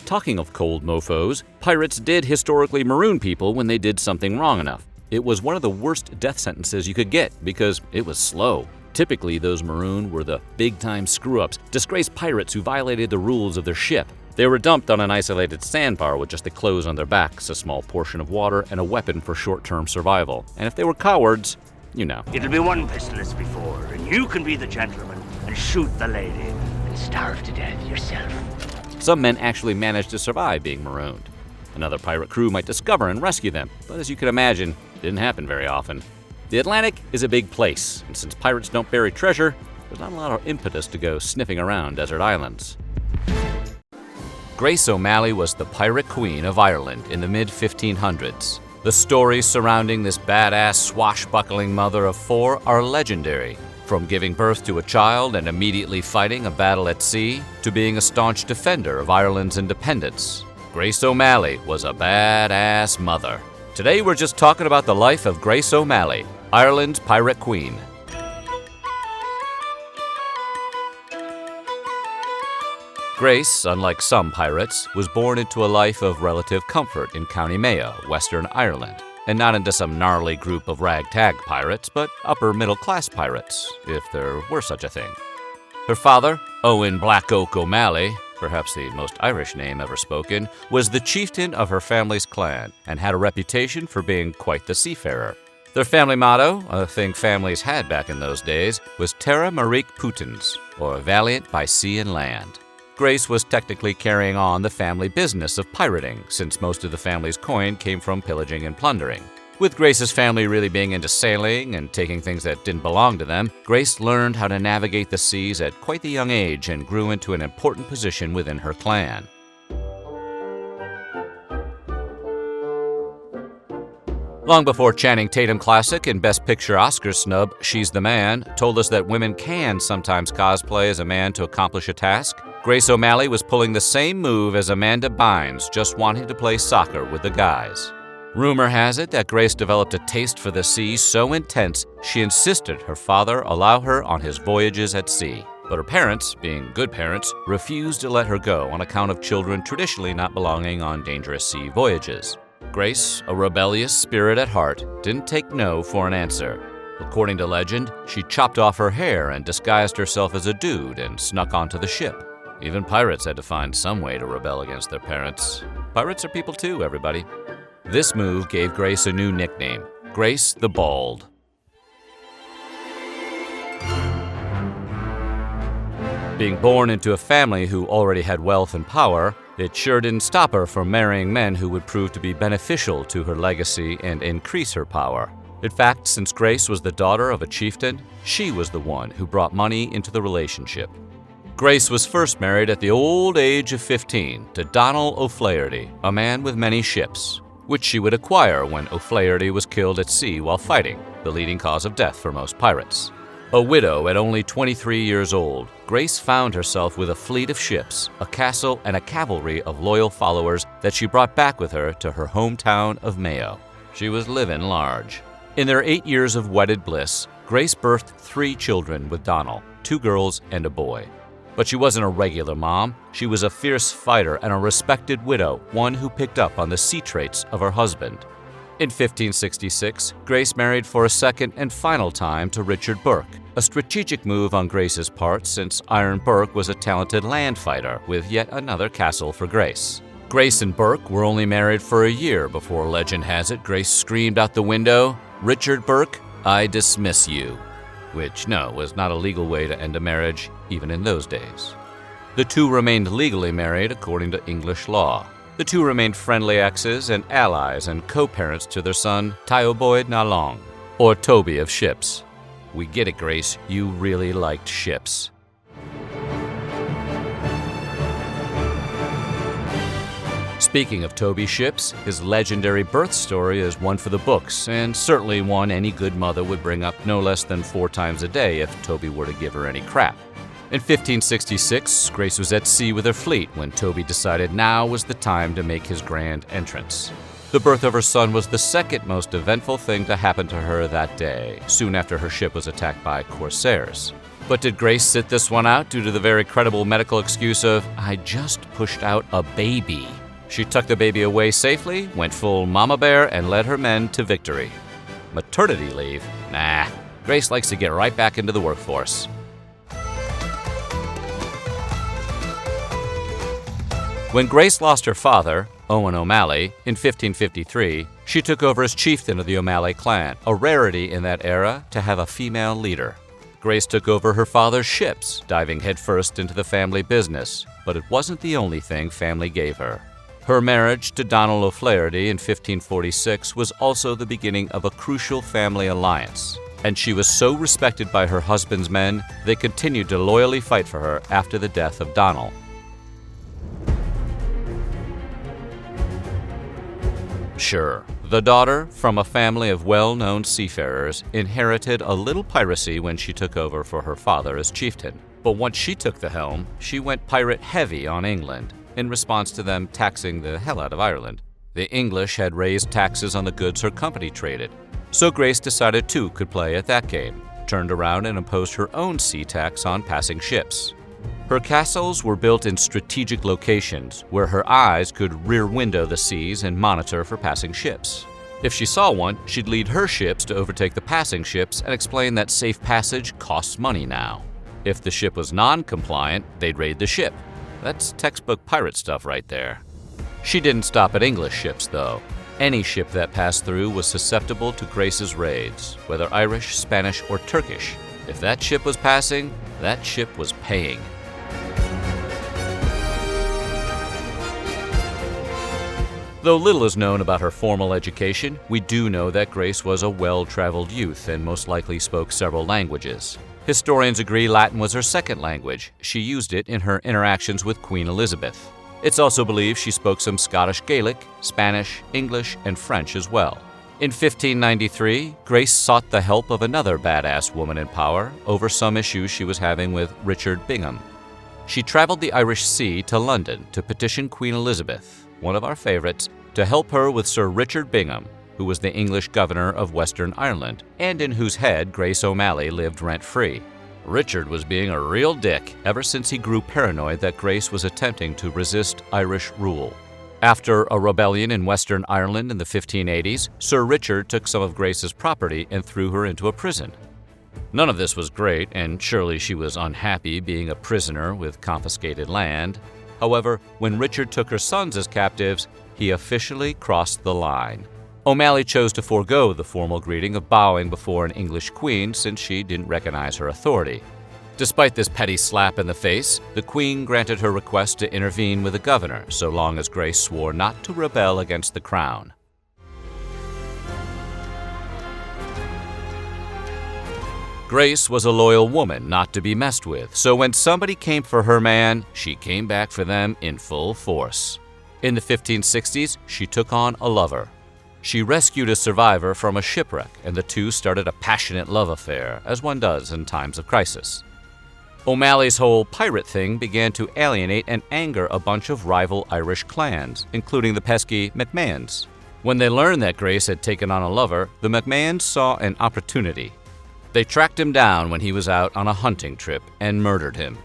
Talking of cold mofos, pirates did historically maroon people when they did something wrong enough. It was one of the worst death sentences you could get because it was slow. Typically, those marooned were the big-time screw-ups, disgraced pirates who violated the rules of their ship. They were dumped on an isolated sandbar with just the clothes on their backs, a small portion of water, and a weapon for short-term survival. And if they were cowards, you know. It'll be one pistol as before, and you can be the gentleman and shoot the lady and starve to death yourself. Some men actually managed to survive being marooned. Another pirate crew might discover and rescue them, but as you can imagine, it didn't happen very often. The Atlantic is a big place, and since pirates don't bury treasure, there's not a lot of impetus to go sniffing around desert islands. Grace O'Malley was the pirate queen of Ireland in the mid-1500s. The stories surrounding this badass, swashbuckling mother of 4 are legendary. From giving birth to a child and immediately fighting a battle at sea, to being a staunch defender of Ireland's independence, Grace O'Malley was a badass mother. Today we're just talking about the life of Grace O'Malley, Ireland's pirate queen. Grace, unlike some pirates, was born into a life of relative comfort in County Mayo, Western Ireland, and not into some gnarly group of ragtag pirates, but upper-middle-class pirates, if there were such a thing. Her father, Owen Black Oak O'Malley, perhaps the most Irish name ever spoken, was the chieftain of her family's clan and had a reputation for being quite the seafarer. Their family motto, a thing families had back in those days, was Terra Marique Putens, or valiant by sea and land. Grace was technically carrying on the family business of pirating, since most of the family's coin came from pillaging and plundering. With Grace's family really being into sailing and taking things that didn't belong to them, Grace learned how to navigate the seas at quite the young age and grew into an important position within her clan. Long before Channing Tatum classic and Best Picture Oscar snub She's the Man told us that women can sometimes cosplay as a man to accomplish a task, Grace O'Malley was pulling the same move as Amanda Bynes, just wanting to play soccer with the guys. Rumor has it that Grace developed a taste for the sea so intense she insisted her father allow her on his voyages at sea. But her parents, being good parents, refused to let her go on account of children traditionally not belonging on dangerous sea voyages. Grace, a rebellious spirit at heart, didn't take no for an answer. According to legend, she chopped off her hair and disguised herself as a dude and snuck onto the ship. Even pirates had to find some way to rebel against their parents. Pirates are people too, everybody. This move gave Grace a new nickname, Grace the Bald. Being born into a family who already had wealth and power, it sure didn't stop her from marrying men who would prove to be beneficial to her legacy and increase her power. In fact, since Grace was the daughter of a chieftain, she was the one who brought money into the relationship. Grace was first married at the old age of 15 to Donald O'Flaherty, a man with many ships, which she would acquire when O'Flaherty was killed at sea while fighting, the leading cause of death for most pirates. A widow at only 23 years old, Grace found herself with a fleet of ships, a castle, and a cavalry of loyal followers that she brought back with her to her hometown of Mayo. She was living large. In their 8 years of wedded bliss, Grace birthed 3 children with Donald, 2 girls and a boy. But she wasn't a regular mom. She was a fierce fighter and a respected widow, one who picked up on the sea traits of her husband. In 1566, Grace married for a second and final time to Richard Burke, a strategic move on Grace's part since Iron Burke was a talented land fighter with yet another castle for Grace. Grace and Burke were only married for a year before legend has it Grace screamed out the window, "Richard Burke, I dismiss you." Which, no, was not a legal way to end a marriage, even in those days. The two remained legally married according to English law. The two remained friendly exes and allies and co-parents to their son, Tyoboid na Long, or Toby of Ships. We get it, Grace, you really liked ships. Speaking of Toby Ships, his legendary birth story is one for the books, and certainly one any good mother would bring up no less than 4 times a day if Toby were to give her any crap. In 1566, Grace was at sea with her fleet when Toby decided now was the time to make his grand entrance. The birth of her son was the second most eventful thing to happen to her that day, soon after her ship was attacked by corsairs. But did Grace sit this one out due to the very credible medical excuse of, "I just pushed out a baby"? She tucked the baby away safely, went full mama bear, and led her men to victory. Maternity leave? Nah. Grace likes to get right back into the workforce. When Grace lost her father, Owen O'Malley, in 1553, she took over as chieftain of the O'Malley clan, a rarity in that era to have a female leader. Grace took over her father's ships, diving headfirst into the family business, but it wasn't the only thing family gave her. Her marriage to Donald O'Flaherty in 1546 was also the beginning of a crucial family alliance, and she was so respected by her husband's men, they continued to loyally fight for her after the death of Donald. Sure, the daughter, from a family of well-known seafarers, inherited a little piracy when she took over for her father as chieftain. But once she took the helm, she went pirate heavy on England, in response to them taxing the hell out of Ireland. The English had raised taxes on the goods her company traded, so Grace decided too could play at that game, turned around and imposed her own sea tax on passing ships. Her castles were built in strategic locations where her eyes could rear window the seas and monitor for passing ships. If she saw one, she'd lead her ships to overtake the passing ships and explain that safe passage costs money now. If the ship was non-compliant, they'd raid the ship. That's textbook pirate stuff right there. She didn't stop at English ships, though. Any ship that passed through was susceptible to Grace's raids, whether Irish, Spanish, or Turkish. If that ship was passing, that ship was paying. Though little is known about her formal education, we do know that Grace was a well-traveled youth and most likely spoke several languages. Historians agree Latin was her second language. She used it in her interactions with Queen Elizabeth. It's also believed she spoke some Scottish Gaelic, Spanish, English, and French as well. In 1593, Grace sought the help of another badass woman in power over some issues she was having with Richard Bingham. She traveled the Irish Sea to London to petition Queen Elizabeth, one of our favorites, to help her with Sir Richard Bingham, who was the English governor of Western Ireland, and in whose head Grace O'Malley lived rent-free. Richard was being a real dick ever since he grew paranoid that Grace was attempting to resist Irish rule. After a rebellion in Western Ireland in the 1580s, Sir Richard took some of Grace's property and threw her into a prison. None of this was great, and surely she was unhappy being a prisoner with confiscated land. However, when Richard took her sons as captives, he officially crossed the line. O'Malley chose to forego the formal greeting of bowing before an English queen since she didn't recognize her authority. Despite this petty slap in the face, the queen granted her request to intervene with the governor so long as Grace swore not to rebel against the crown. Grace was a loyal woman not to be messed with, so when somebody came for her man, she came back for them in full force. In the 1560s, she took on a lover. She rescued a survivor from a shipwreck, and the two started a passionate love affair, as one does in times of crisis. O'Malley's whole pirate thing began to alienate and anger a bunch of rival Irish clans, including the pesky MacMahons. When they learned that Grace had taken on a lover, the MacMahons saw an opportunity. They tracked him down when he was out on a hunting trip and murdered him.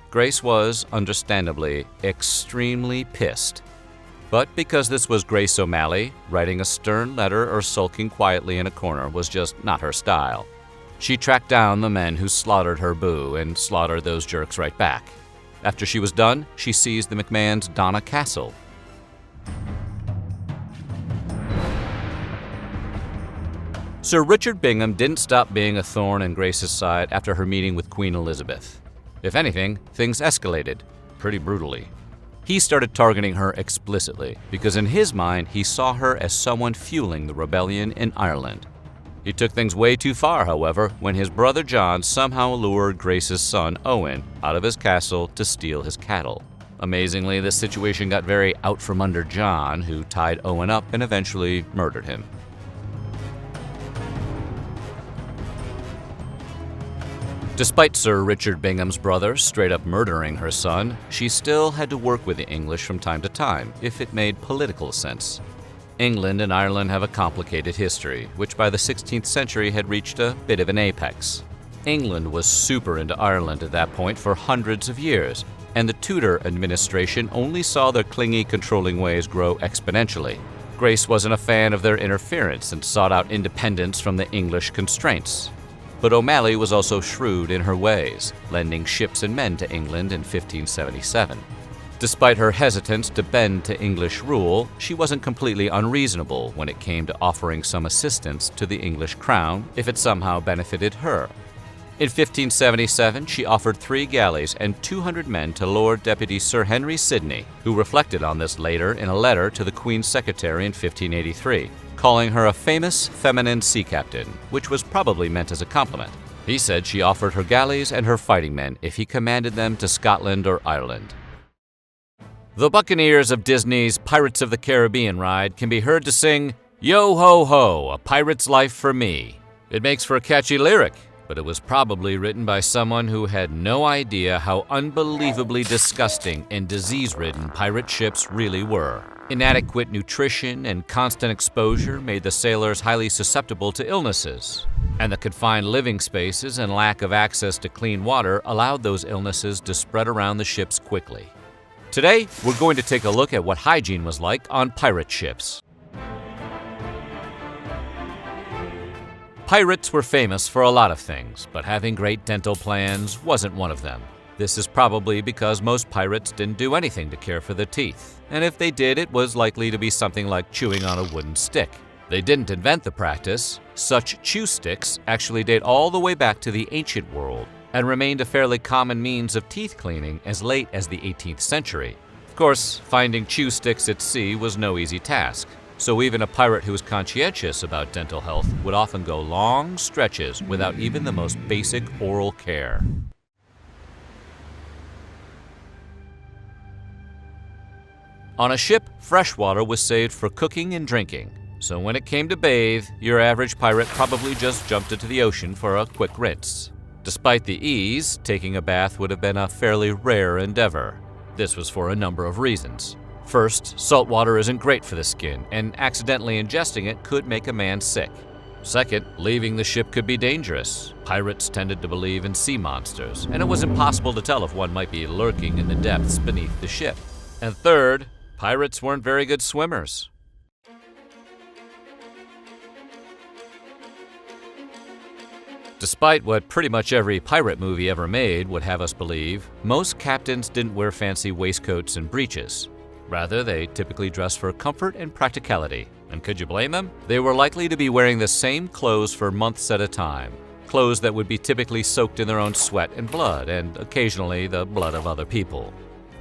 Grace was, understandably, extremely pissed. But because this was Grace O'Malley, writing a stern letter or sulking quietly in a corner was just not her style. She tracked down the men who slaughtered her boo and slaughtered those jerks right back. After she was done, she seized the MacMahons' Donna Castle. Sir Richard Bingham didn't stop being a thorn in Grace's side after her meeting with Queen Elizabeth. If anything, things escalated pretty brutally. He started targeting her explicitly because in his mind he saw her as someone fueling the rebellion in Ireland. He took things way too far, however, when his brother John somehow lured Grace's son Owen out of his castle to steal his cattle. Amazingly, the situation got very out from under John, who tied Owen up and eventually murdered him. Despite Sir Richard Bingham's brother straight up murdering her son, she still had to work with the English from time to time, if it made political sense. England and Ireland have a complicated history, which by the 16th century had reached a bit of an apex. England was super into Ireland at that point for hundreds of years, and the Tudor administration only saw their clingy, controlling ways grow exponentially. Grace wasn't a fan of their interference and sought out independence from the English constraints. But O'Malley was also shrewd in her ways, lending ships and men to England in 1577. Despite her hesitance to bend to English rule, she wasn't completely unreasonable when it came to offering some assistance to the English crown if it somehow benefited her. In 1577, she offered 3 galleys and 200 men to Lord Deputy Sir Henry Sidney, who reflected on this later in a letter to the Queen's Secretary in 1583, calling her a famous feminine sea captain, which was probably meant as a compliment. He said she offered her galleys and her fighting men if he commanded them to Scotland or Ireland. The Buccaneers of Disney's Pirates of the Caribbean ride can be heard to sing, "Yo ho ho, a pirate's life for me." It makes for a catchy lyric, but it was probably written by someone who had no idea how unbelievably disgusting and disease-ridden pirate ships really were. Inadequate nutrition and constant exposure made the sailors highly susceptible to illnesses, and the confined living spaces and lack of access to clean water allowed those illnesses to spread around the ships quickly. Today, we're going to take a look at what hygiene was like on pirate ships. Pirates were famous for a lot of things, but having great dental plans wasn't one of them. This is probably because most pirates didn't do anything to care for their teeth, and if they did, it was likely to be something like chewing on a wooden stick. They didn't invent the practice. Such chew sticks actually date all the way back to the ancient world and remained a fairly common means of teeth cleaning as late as the 18th century. Of course, finding chew sticks at sea was no easy task. So even a pirate who was conscientious about dental health would often go long stretches without even the most basic oral care. On a ship, fresh water was saved for cooking and drinking. So when it came to bathe, your average pirate probably just jumped into the ocean for a quick rinse. Despite the ease, taking a bath would have been a fairly rare endeavor. This was for a number of reasons. First, salt water isn't great for the skin, and accidentally ingesting it could make a man sick. Second, leaving the ship could be dangerous. Pirates tended to believe in sea monsters, and it was impossible to tell if one might be lurking in the depths beneath the ship. And third, pirates weren't very good swimmers. Despite what pretty much every pirate movie ever made would have us believe, most captains didn't wear fancy waistcoats and breeches. Rather, they typically dressed for comfort and practicality. And could you blame them? They were likely to be wearing the same clothes for months at a time. Clothes that would be typically soaked in their own sweat and blood, and occasionally the blood of other people.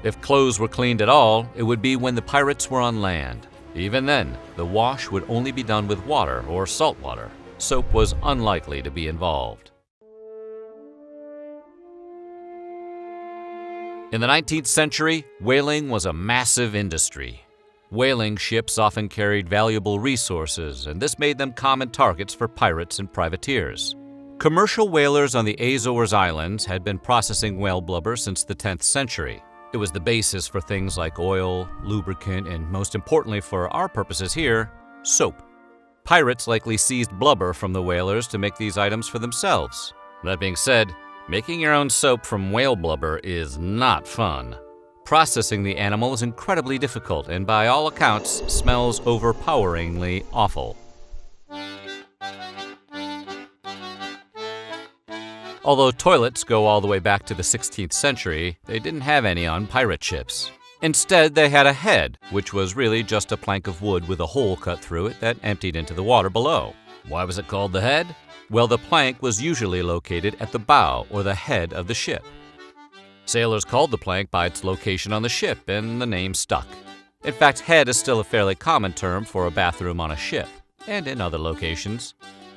If clothes were cleaned at all, it would be when the pirates were on land. Even then, the wash would only be done with water or salt water. Soap was unlikely to be involved. In the 19th century, whaling was a massive industry. Whaling ships often carried valuable resources, and this made them common targets for pirates and privateers. Commercial whalers on the Azores Islands had been processing whale blubber since the 10th century. It was the basis for things like oil, lubricant, and most importantly for our purposes here, soap. Pirates likely seized blubber from the whalers to make these items for themselves. That being said, making your own soap from whale blubber is not fun. Processing the animal is incredibly difficult and by all accounts smells overpoweringly awful. Although toilets go all the way back to the 16th century, they didn't have any on pirate ships. Instead, they had a head, which was really just a plank of wood with a hole cut through it that emptied into the water below. Why was it called the head? Well, the plank was usually located at the bow or the head of the ship. Sailors called the plank by its location on the ship, and the name stuck. In fact, head is still a fairly common term for a bathroom on a ship, and in other locations.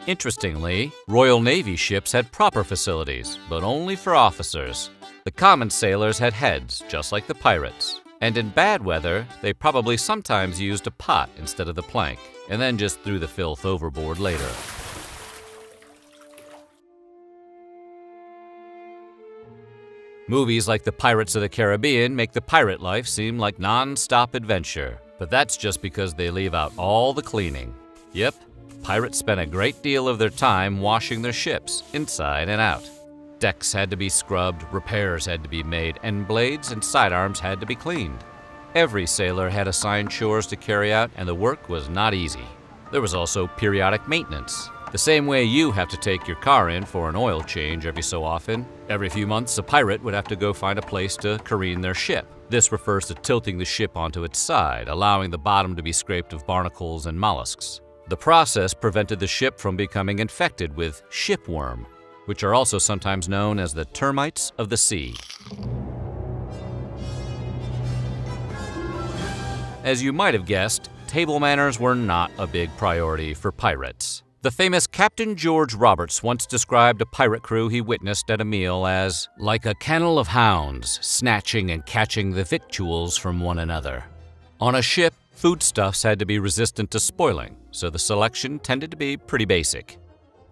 Interestingly, Royal Navy ships had proper facilities, but only for officers. The common sailors had heads, just like the pirates. And in bad weather, they probably sometimes used a pot instead of the plank, and then just threw the filth overboard later. Movies like The Pirates of the Caribbean make the pirate life seem like non-stop adventure, but that's just because they leave out all the cleaning. Yep, pirates spent a great deal of their time washing their ships, inside and out. Decks had to be scrubbed, repairs had to be made, and blades and sidearms had to be cleaned. Every sailor had assigned chores to carry out, and the work was not easy. There was also periodic maintenance. The same way you have to take your car in for an oil change every so often. Every few months, a pirate would have to go find a place to careen their ship. This refers to tilting the ship onto its side, allowing the bottom to be scraped of barnacles and mollusks. The process prevented the ship from becoming infected with shipworm, which are also sometimes known as the termites of the sea. As you might have guessed, table manners were not a big priority for pirates. The famous Captain George Roberts once described a pirate crew he witnessed at a meal as like a kennel of hounds, snatching and catching the victuals from one another. On a ship, foodstuffs had to be resistant to spoiling, so the selection tended to be pretty basic.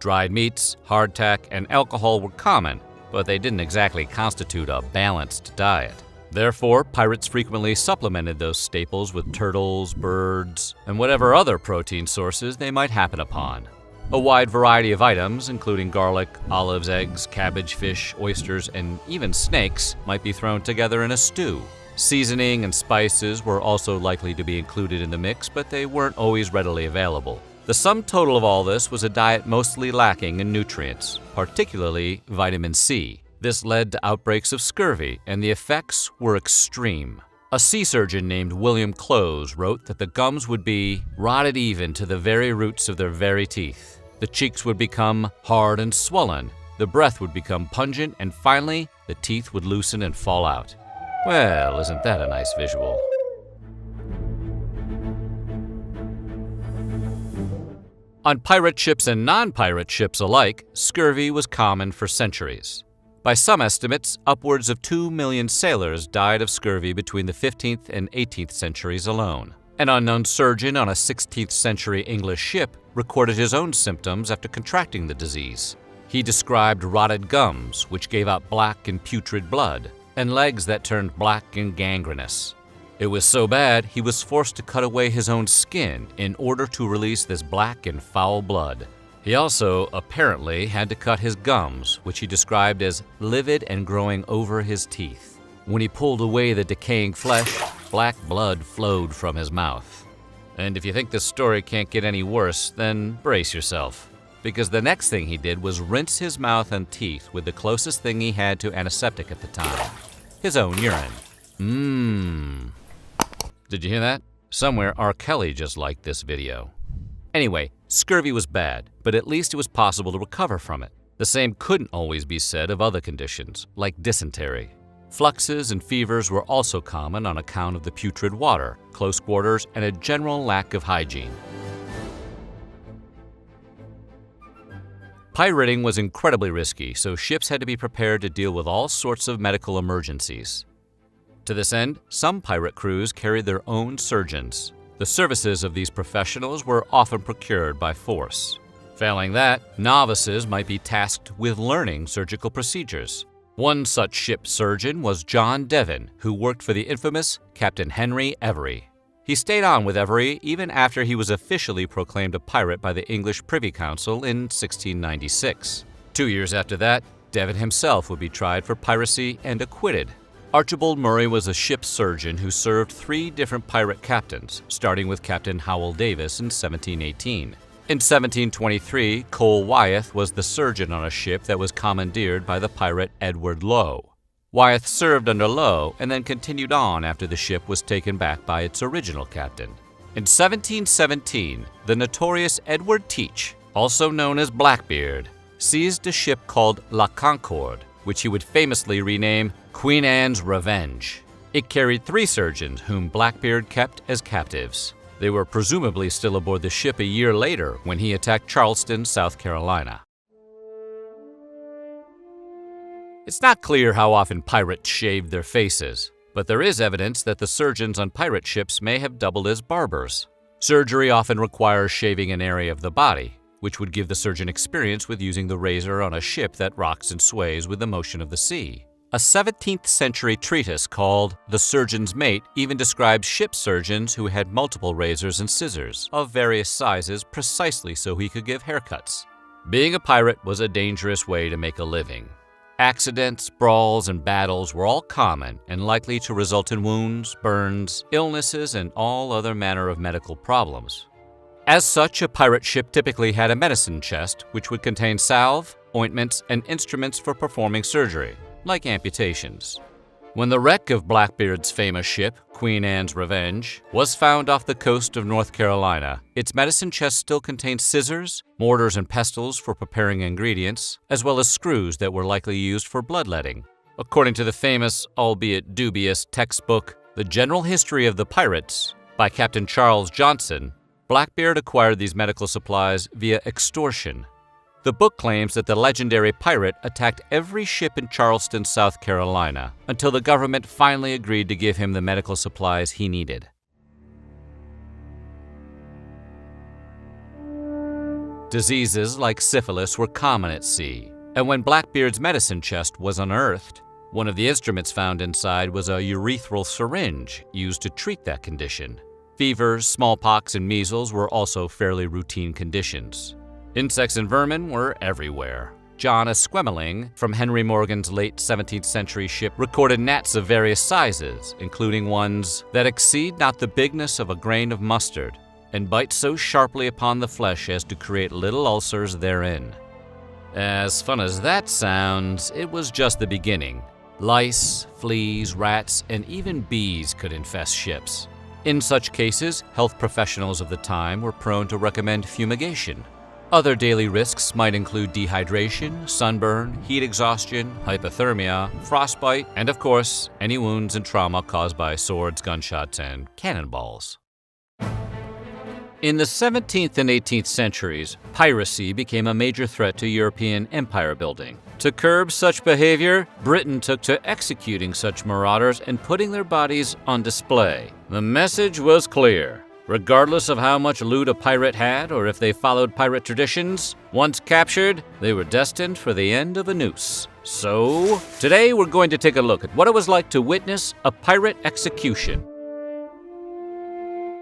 Dried meats, hardtack, and alcohol were common, but they didn't exactly constitute a balanced diet. Therefore, pirates frequently supplemented those staples with turtles, birds, and whatever other protein sources they might happen upon. A wide variety of items, including garlic, olives, eggs, cabbage, fish, oysters, and even snakes, might be thrown together in a stew. Seasoning and spices were also likely to be included in the mix, but they weren't always readily available. The sum total of all this was a diet mostly lacking in nutrients, particularly vitamin C. This led to outbreaks of scurvy, and the effects were extreme. A sea surgeon named William Close wrote that the gums would be rotted even to the very roots of their very teeth. The cheeks would become hard and swollen, the breath would become pungent, and finally, the teeth would loosen and fall out. Well, isn't that a nice visual? On pirate ships and non-pirate ships alike, scurvy was common for centuries. By some estimates, upwards of 2 million sailors died of scurvy between the 15th and 18th centuries alone. An unknown surgeon on a 16th century English ship recorded his own symptoms after contracting the disease. He described rotted gums, which gave out black and putrid blood, and legs that turned black and gangrenous. It was so bad, he was forced to cut away his own skin in order to release this black and foul blood. He also apparently had to cut his gums, which he described as livid and growing over his teeth. When he pulled away the decaying flesh, black blood flowed from his mouth. And if you think this story can't get any worse, then brace yourself. Because the next thing he did was rinse his mouth and teeth with the closest thing he had to antiseptic at the time, his own urine. Did you hear that? Somewhere R. Kelly just liked this video. Anyway, scurvy was bad, but at least it was possible to recover from it. The same couldn't always be said of other conditions, like dysentery. Fluxes and fevers were also common on account of the putrid water, close quarters, and a general lack of hygiene. Pirating was incredibly risky, so ships had to be prepared to deal with all sorts of medical emergencies. To this end, some pirate crews carried their own surgeons. The services of these professionals were often procured by force. Failing that, novices might be tasked with learning surgical procedures. One such ship surgeon was John Devon, who worked for the infamous Captain Henry Every. He stayed on with Every even after he was officially proclaimed a pirate by the English Privy Council in 1696. 2 years after that, Devon himself would be tried for piracy and acquitted. Archibald Murray was a ship surgeon who served 3 different pirate captains, starting with Captain Howell Davis in 1718. In 1723, Cole Wyeth was the surgeon on a ship that was commandeered by the pirate Edward Lowe. Wyeth served under Lowe and then continued on after the ship was taken back by its original captain. In 1717, the notorious Edward Teach, also known as Blackbeard, seized a ship called La Concorde, which he would famously rename Queen Anne's Revenge. It carried 3 surgeons whom Blackbeard kept as captives. They were presumably still aboard the ship a year later when he attacked Charleston, South Carolina. It's not clear how often pirates shaved their faces, but there is evidence that the surgeons on pirate ships may have doubled as barbers. Surgery often requires shaving an area of the body, which would give the surgeon experience with using the razor on a ship that rocks and sways with the motion of the sea. A 17th century treatise called The Surgeon's Mate even describes ship surgeons who had multiple razors and scissors of various sizes precisely so he could give haircuts. Being a pirate was a dangerous way to make a living. Accidents, brawls, and battles were all common and likely to result in wounds, burns, illnesses, and all other manner of medical problems. As such, a pirate ship typically had a medicine chest which would contain salve, ointments, and instruments for performing surgery, like amputations. When the wreck of Blackbeard's famous ship, Queen Anne's Revenge, was found off the coast of North Carolina, its medicine chest still contained scissors, mortars and pestles for preparing ingredients, as well as screws that were likely used for bloodletting. According to the famous, albeit dubious, textbook, The General History of the Pirates, by Captain Charles Johnson, Blackbeard acquired these medical supplies via extortion. The book claims that the legendary pirate attacked every ship in Charleston, South Carolina, until the government finally agreed to give him the medical supplies he needed. Diseases like syphilis were common at sea, and when Blackbeard's medicine chest was unearthed, one of the instruments found inside was a urethral syringe used to treat that condition. Fevers, smallpox, and measles were also fairly routine conditions. Insects and vermin were everywhere. John Esquemeling from Henry Morgan's late 17th century ship recorded gnats of various sizes, including ones that exceed not the bigness of a grain of mustard, and bite so sharply upon the flesh as to create little ulcers therein. As fun as that sounds, it was just the beginning. Lice, fleas, rats, and even bees could infest ships. In such cases, health professionals of the time were prone to recommend fumigation. Other daily risks might include dehydration, sunburn, heat exhaustion, hypothermia, frostbite, and of course, any wounds and trauma caused by swords, gunshots, and cannonballs. In the 17th and 18th centuries, piracy became a major threat to European empire building. To curb such behavior, Britain took to executing such marauders and putting their bodies on display. The message was clear. Regardless of how much loot a pirate had or if they followed pirate traditions, once captured, they were destined for the end of a noose. So, today we're going to take a look at what it was like to witness a pirate execution.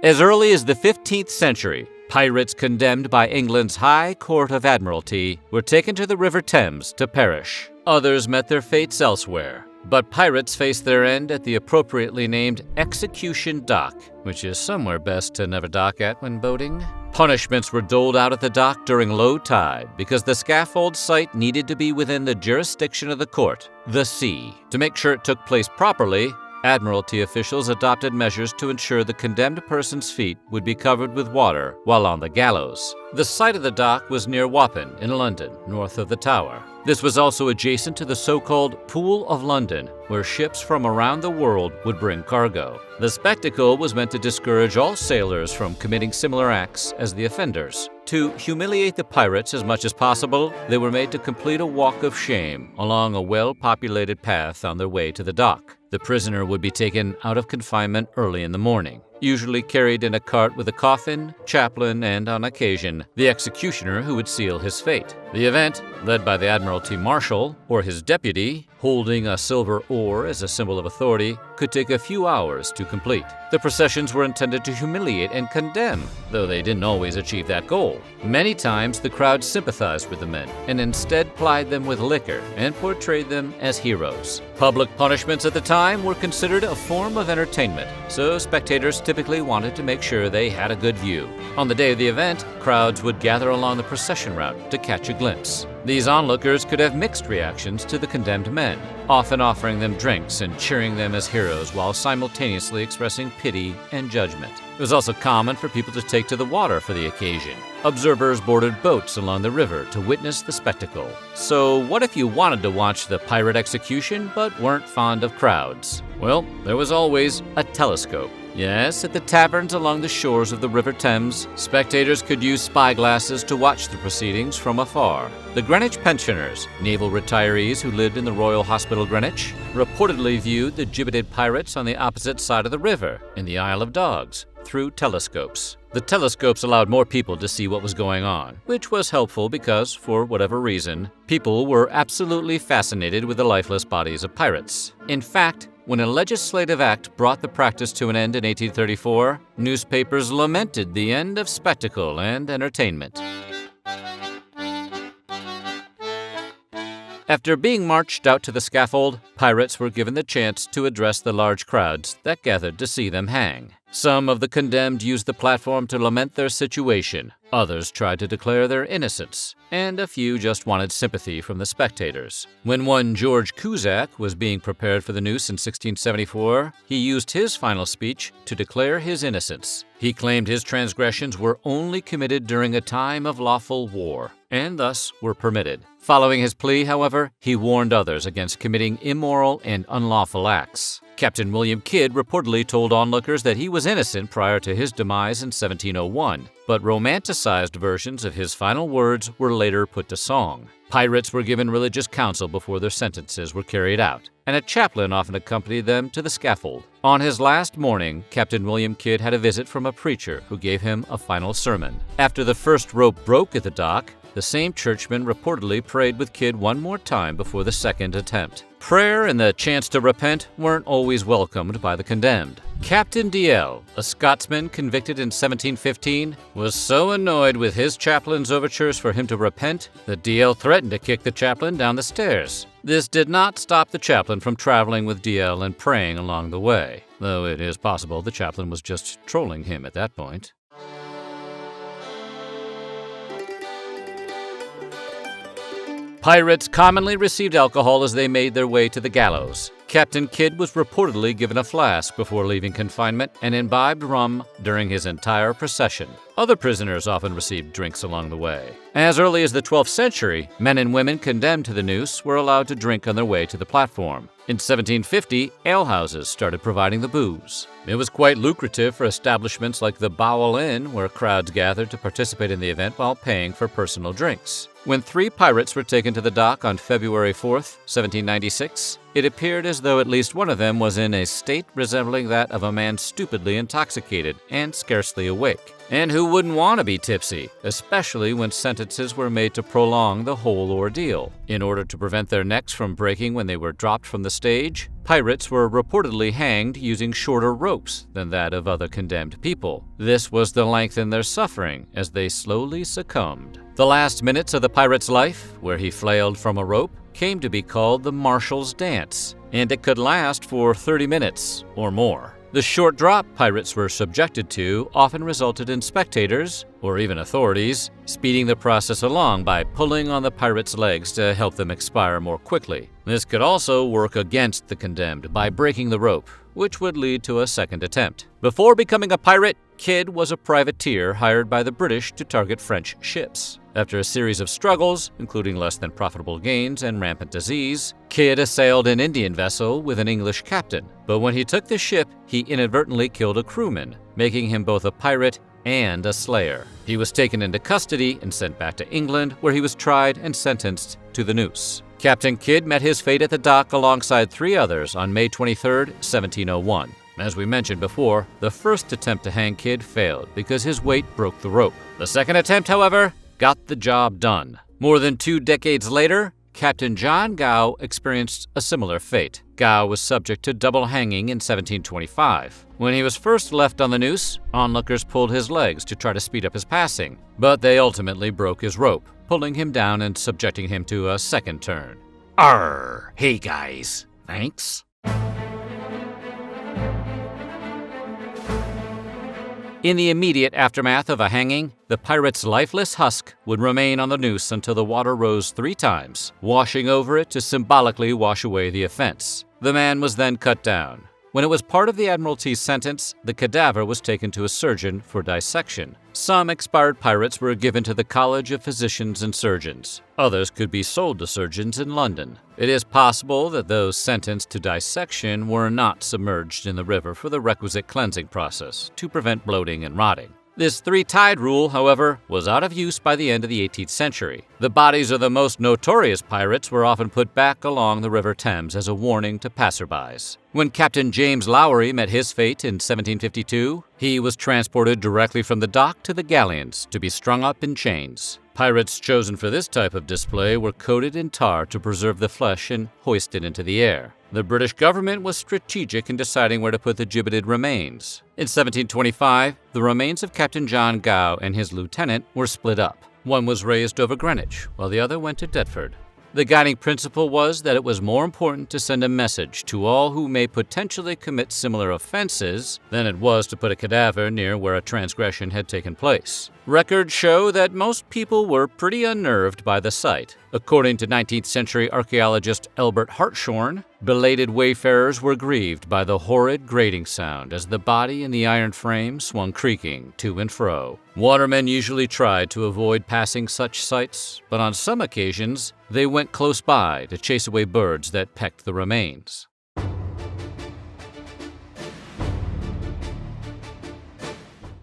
As early as the 15th century, pirates condemned by England's High Court of Admiralty were taken to the River Thames to perish. Others met their fates elsewhere. But pirates faced their end at the appropriately named Execution Dock, which is somewhere best to never dock at when boating. Punishments were doled out at the dock during low tide because the scaffold site needed to be within the jurisdiction of the court, the sea. To make sure it took place properly, Admiralty officials adopted measures to ensure the condemned person's feet would be covered with water while on the gallows. The site of the dock was near Wapping in London, north of the Tower. This was also adjacent to the so-called Pool of London, where ships from around the world would bring cargo. The spectacle was meant to discourage all sailors from committing similar acts as the offenders. To humiliate the pirates as much as possible, they were made to complete a walk of shame along a well-populated path on their way to the dock. The prisoner would be taken out of confinement early in the morning, usually carried in a cart with a coffin, chaplain, and, on occasion, the executioner who would seal his fate. The event, led by the Admiralty Marshal or his deputy, holding a silver oar as a symbol of authority, could take a few hours to complete. The processions were intended to humiliate and condemn, though they didn't always achieve that goal. Many times the crowd sympathized with the men and instead plied them with liquor and portrayed them as heroes. Public punishments at the time were considered a form of entertainment, so spectators typically wanted to make sure they had a good view. On the day of the event, crowds would gather along the procession route to catch a glimpse. These onlookers could have mixed reactions to the condemned men, often offering them drinks and cheering them as heroes while simultaneously expressing pity and judgment. It was also common for people to take to the water for the occasion. Observers boarded boats along the river to witness the spectacle. So what if you wanted to watch the pirate execution but weren't fond of crowds? Well, there was always a telescope. Yes, at the taverns along the shores of the River Thames, spectators could use spyglasses to watch the proceedings from afar. The Greenwich pensioners, naval retirees who lived in the Royal Hospital Greenwich, reportedly viewed the gibbeted pirates on the opposite side of the river, in the Isle of Dogs, through telescopes. The telescopes allowed more people to see what was going on, which was helpful because, for whatever reason, people were absolutely fascinated with the lifeless bodies of pirates. In fact, when a legislative act brought the practice to an end in 1834, newspapers lamented the end of spectacle and entertainment. After being marched out to the scaffold, pirates were given the chance to address the large crowds that gathered to see them hang. Some of the condemned used the platform to lament their situation. Others tried to declare their innocence, and a few just wanted sympathy from the spectators. When one George Cusack was being prepared for the noose in 1674, he used his final speech to declare his innocence. He claimed his transgressions were only committed during a time of lawful war, and thus were permitted. Following his plea, however, he warned others against committing immoral and unlawful acts. Captain William Kidd reportedly told onlookers that he was innocent prior to his demise in 1701, but romanticized versions of his final words were later put to song. Pirates were given religious counsel before their sentences were carried out, and a chaplain often accompanied them to the scaffold. On his last morning, Captain William Kidd had a visit from a preacher who gave him a final sermon. After the first rope broke at the dock, the same churchman reportedly prayed with Kidd one more time before the second attempt. Prayer and the chance to repent weren't always welcomed by the condemned. Captain DL, a Scotsman convicted in 1715, was so annoyed with his chaplain's overtures for him to repent that DL threatened to kick the chaplain down the stairs. This did not stop the chaplain from traveling with DL and praying along the way, though it is possible the chaplain was just trolling him at that point. Pirates commonly received alcohol as they made their way to the gallows. Captain Kidd was reportedly given a flask before leaving confinement and imbibed rum during his entire procession. Other prisoners often received drinks along the way. As early as the 12th century, men and women condemned to the noose were allowed to drink on their way to the platform. In 1750, alehouses started providing the booze. It was quite lucrative for establishments like the Bowel Inn, where crowds gathered to participate in the event while paying for personal drinks. When 3 pirates were taken to the dock on February 4th, 1796, it appeared as though at least one of them was in a state resembling that of a man stupidly intoxicated and scarcely awake. And who wouldn't want to be tipsy, especially when sentences were made to prolong the whole ordeal? In order to prevent their necks from breaking when they were dropped from the stage, pirates were reportedly hanged using shorter ropes than that of other condemned people. This was to lengthen their suffering as they slowly succumbed. The last minutes of the pirate's life, where he flailed from a rope, came to be called the Marshal's Dance, and it could last for 30 minutes or more. The short drop pirates were subjected to often resulted in spectators, or even authorities, speeding the process along by pulling on the pirates' legs to help them expire more quickly. This could also work against the condemned by breaking the rope, which would lead to a second attempt. Before becoming a pirate, Kidd was a privateer hired by the British to target French ships. After a series of struggles, including less than profitable gains and rampant disease, Kidd assailed an Indian vessel with an English captain. But when he took the ship, he inadvertently killed a crewman, making him both a pirate and a slayer. He was taken into custody and sent back to England, where he was tried and sentenced to the noose. Captain Kidd met his fate at the dock alongside 3 others on May 23, 1701. As we mentioned before, the first attempt to hang Kidd failed because his weight broke the rope. The second attempt, however, got the job done. More than 2 decades later, Captain John Gow experienced a similar fate. Gow was subject to double hanging in 1725. When he was first left on the noose, onlookers pulled his legs to try to speed up his passing, but they ultimately broke his rope, pulling him down and subjecting him to a second turn. Arr! Hey guys, thanks. In the immediate aftermath of a hanging, the pirate's lifeless husk would remain on the noose until the water rose 3 times, washing over it to symbolically wash away the offense. The man was then cut down. When it was part of the Admiralty's sentence, the cadaver was taken to a surgeon for dissection. Some expired pirates were given to the College of Physicians and Surgeons. Others could be sold to surgeons in London. It is possible that those sentenced to dissection were not submerged in the river for the requisite cleansing process to prevent bloating and rotting. This 3-tide rule, however, was out of use by the end of the 18th century. The bodies of the most notorious pirates were often put back along the River Thames as a warning to passerbys. When Captain James Lowry met his fate in 1752, he was transported directly from the dock to the galleons to be strung up in chains. Pirates chosen for this type of display were coated in tar to preserve the flesh and hoisted into the air. The British government was strategic in deciding where to put the gibbeted remains. In 1725, the remains of Captain John Gow and his lieutenant were split up. One was raised over Greenwich, while the other went to Deptford. The guiding principle was that it was more important to send a message to all who may potentially commit similar offenses than it was to put a cadaver near where a transgression had taken place. Records show that most people were pretty unnerved by the sight. According to 19th century archaeologist Albert Hartshorne, belated wayfarers were grieved by the horrid grating sound as the body in the iron frame swung creaking to and fro. Watermen usually tried to avoid passing such sights, but on some occasions, they went close by to chase away birds that pecked the remains.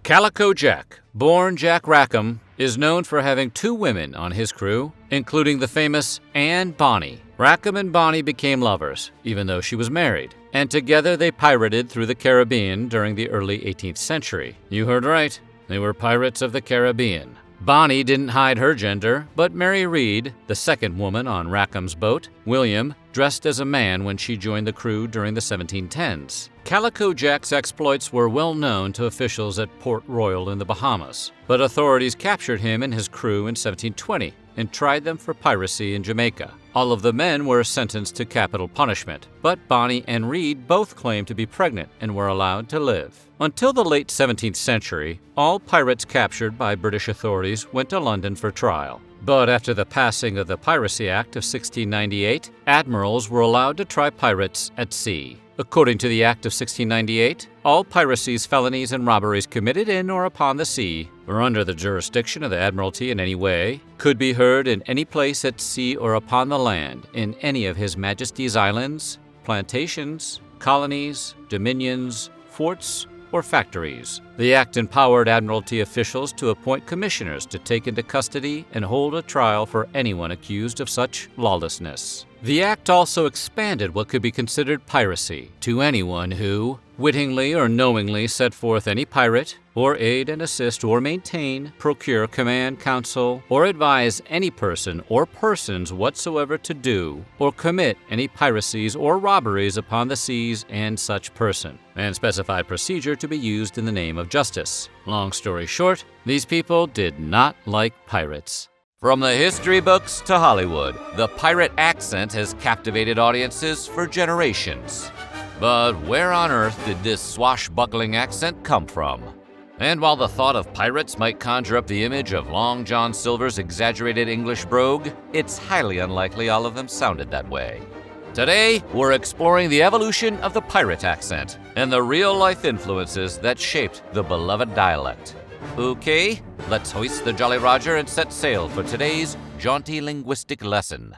Calico Jack, born Jack Rackham, is known for having 2 women on his crew, including the famous Anne Bonny, Rackham and Bonnie became lovers, even though she was married, and together they pirated through the Caribbean during the early 18th century. You heard right, they were pirates of the Caribbean. Bonnie didn't hide her gender, but Mary Read, the second woman on Rackham's boat, William, dressed as a man when she joined the crew during the 1710s. Calico Jack's exploits were well known to officials at Port Royal in the Bahamas, but authorities captured him and his crew in 1720 and tried them for piracy in Jamaica. All of the men were sentenced to capital punishment, but Bonnie and Read both claimed to be pregnant and were allowed to live. Until the late 17th century, all pirates captured by British authorities went to London for trial. But after the passing of the Piracy Act of 1698, admirals were allowed to try pirates at sea. According to the Act of 1698, all piracies, felonies, and robberies committed in or upon the sea or under the jurisdiction of the Admiralty in any way could be heard in any place at sea or upon the land in any of His Majesty's islands, plantations, colonies, dominions, forts, or factories. The Act empowered Admiralty officials to appoint commissioners to take into custody and hold a trial for anyone accused of such lawlessness. The Act also expanded what could be considered piracy to anyone who, wittingly or knowingly, set forth any pirate, or aid and assist or maintain, procure, command, counsel, or advise any person or persons whatsoever to do or commit any piracies or robberies upon the seas and such person, and specified procedure to be used in the name of justice. Long story short, these people did not like pirates. From the history books to Hollywood, the pirate accent has captivated audiences for generations. But where on earth did this swashbuckling accent come from? And while the thought of pirates might conjure up the image of Long John Silver's exaggerated English brogue, it's highly unlikely all of them sounded that way. Today, we're exploring the evolution of the pirate accent and the real-life influences that shaped the beloved dialect. Okay, let's hoist the Jolly Roger and set sail for today's jaunty linguistic lesson.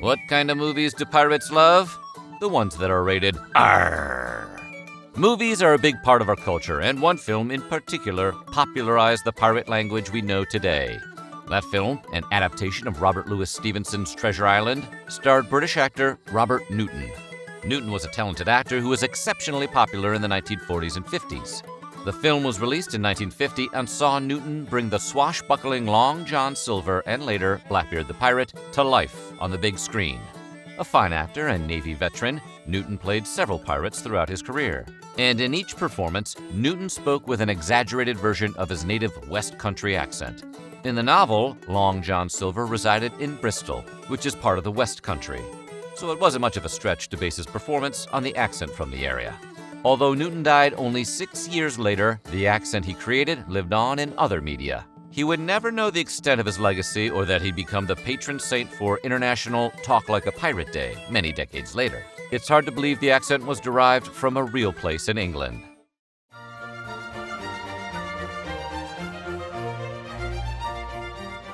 What kind of movies do pirates love? The ones that are rated R. Movies are a big part of our culture, and one film in particular popularized the pirate language we know today. That film, an adaptation of Robert Louis Stevenson's Treasure Island, starred British actor Robert Newton. Newton was a talented actor who was exceptionally popular in the 1940s and 50s. The film was released in 1950 and saw Newton bring the swashbuckling Long John Silver and later Blackbeard the Pirate to life on the big screen. A fine actor and Navy veteran, Newton played several pirates throughout his career. And in each performance, Newton spoke with an exaggerated version of his native West Country accent. In the novel, Long John Silver resided in Bristol, which is part of the West Country. So it wasn't much of a stretch to base his performance on the accent from the area. Although Newton died only 6 years later, the accent he created lived on in other media. He would never know the extent of his legacy or that he'd become the patron saint for International Talk Like a Pirate Day many decades later. It's hard to believe the accent was derived from a real place in England.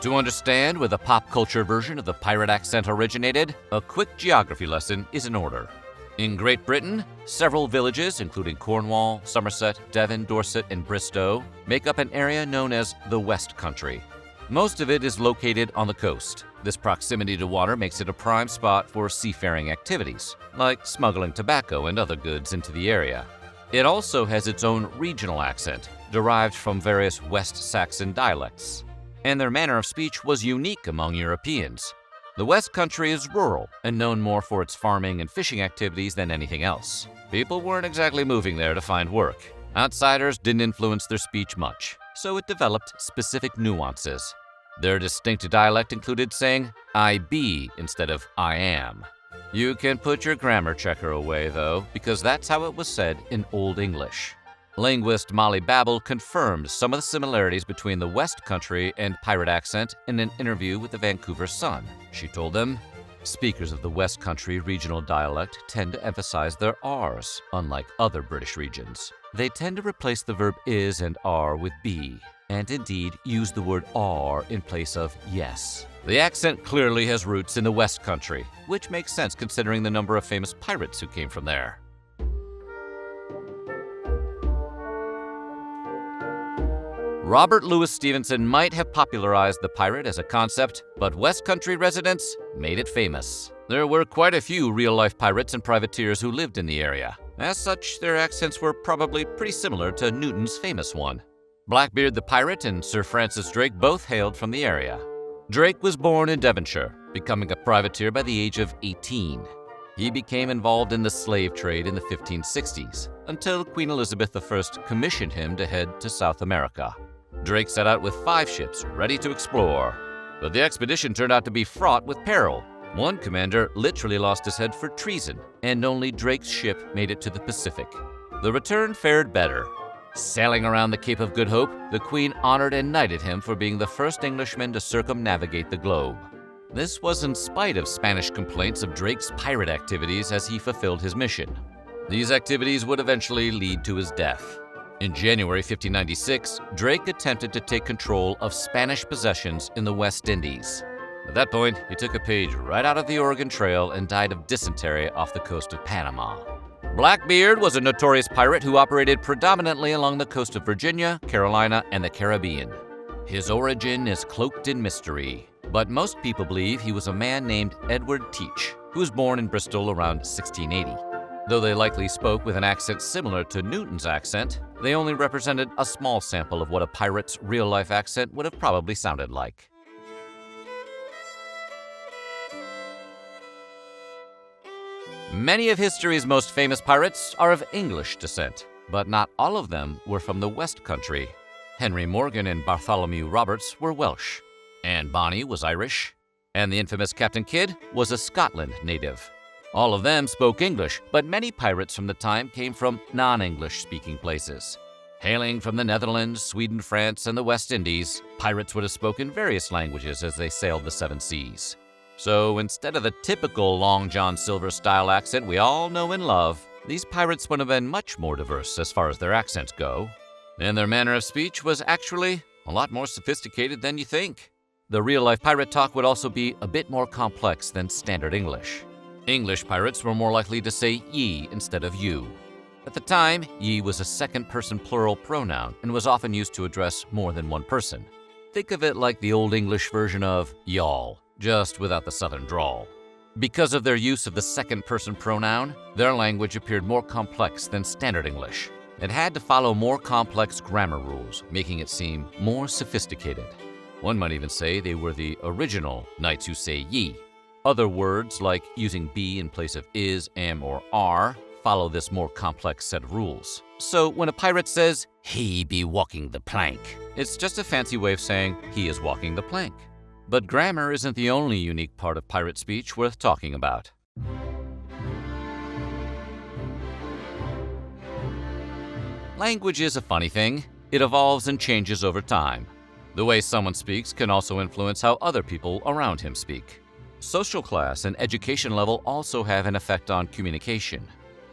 To understand where the pop culture version of the pirate accent originated, a quick geography lesson is in order. In Great Britain, several villages, including Cornwall, Somerset, Devon, Dorset, and Bristow, make up an area known as the West Country. Most of it is located on the coast. This proximity to water makes it a prime spot for seafaring activities, like smuggling tobacco and other goods into the area. It also has its own regional accent, derived from various West Saxon dialects, and their manner of speech was unique among Europeans. The West Country is rural and known more for its farming and fishing activities than anything else. People weren't exactly moving there to find work. Outsiders didn't influence their speech much, so it developed specific nuances. Their distinct dialect included saying I be instead of I am. You can put your grammar checker away, though, because that's how it was said in Old English. Linguist Molly Babel confirmed some of the similarities between the West Country and pirate accent in an interview with the Vancouver Sun. She told them, speakers of the West Country regional dialect tend to emphasize their R's, unlike other British regions. They tend to replace the verb is and are with be, and indeed use the word are in place of yes. The accent clearly has roots in the West Country, which makes sense considering the number of famous pirates who came from there. Robert Louis Stevenson might have popularized the pirate as a concept, but West Country residents made it famous. There were quite a few real-life pirates and privateers who lived in the area. As such, their accents were probably pretty similar to Newton's famous one. Blackbeard the pirate and Sir Francis Drake both hailed from the area. Drake was born in Devonshire, becoming a privateer by the age of 18. He became involved in the slave trade in the 1560s, until Queen Elizabeth I commissioned him to head to South America. Drake set out with 5 ships, ready to explore. But the expedition turned out to be fraught with peril. One commander literally lost his head for treason, and only Drake's ship made it to the Pacific. The return fared better. Sailing around the Cape of Good Hope, the Queen honored and knighted him for being the first Englishman to circumnavigate the globe. This was in spite of Spanish complaints of Drake's pirate activities as he fulfilled his mission. These activities would eventually lead to his death. In January 1596, Drake attempted to take control of Spanish possessions in the West Indies. At that point, he took a page right out of the Oregon Trail and died of dysentery off the coast of Panama. Blackbeard was a notorious pirate who operated predominantly along the coast of Virginia, Carolina, and the Caribbean. His origin is cloaked in mystery, but most people believe he was a man named Edward Teach, who was born in Bristol around 1680. Though they likely spoke with an accent similar to Newton's accent, they only represented a small sample of what a pirate's real-life accent would have probably sounded like. Many of history's most famous pirates are of English descent, but not all of them were from the West Country. Henry Morgan and Bartholomew Roberts were Welsh. Anne Bonny was Irish, and the infamous Captain Kidd was a Scotland native. All of them spoke English, but many pirates from the time came from non-English speaking places. Hailing from the Netherlands, Sweden, France, and the West Indies, pirates would have spoken various languages as they sailed the 7 seas. So instead of the typical Long John Silver style accent we all know and love, these pirates would have been much more diverse as far as their accents go. And their manner of speech was actually a lot more sophisticated than you think. The real-life pirate talk would also be a bit more complex than standard English. English pirates were more likely to say ye instead of you. At the time, ye was a second-person plural pronoun and was often used to address more than one person. Think of it like the Old English version of y'all, just without the southern drawl. Because of their use of the second-person pronoun, their language appeared more complex than standard English. It had to follow more complex grammar rules, making it seem more sophisticated. One might even say they were the original knights who say ye. Other words, like using be in place of is, am, or are, follow this more complex set of rules. So when a pirate says, he be walking the plank, it's just a fancy way of saying he is walking the plank. But grammar isn't the only unique part of pirate speech worth talking about. Language is a funny thing. It evolves and changes over time. The way someone speaks can also influence how other people around him speak. Social class and education level also have an effect on communication.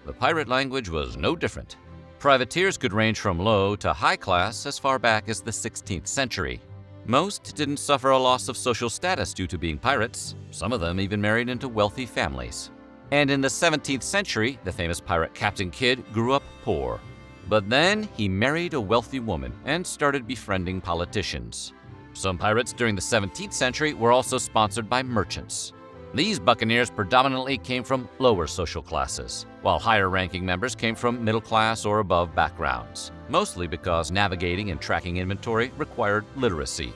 The pirate language was no different. Privateers could range from low to high class as far back as the 16th century. Most didn't suffer a loss of social status due to being pirates. Some of them even married into wealthy families. And in the 17th century, the famous pirate Captain Kidd grew up poor. But then he married a wealthy woman and started befriending politicians. Some pirates during the 17th century were also sponsored by merchants. These buccaneers predominantly came from lower social classes, while higher-ranking members came from middle-class or above backgrounds, mostly because navigating and tracking inventory required literacy.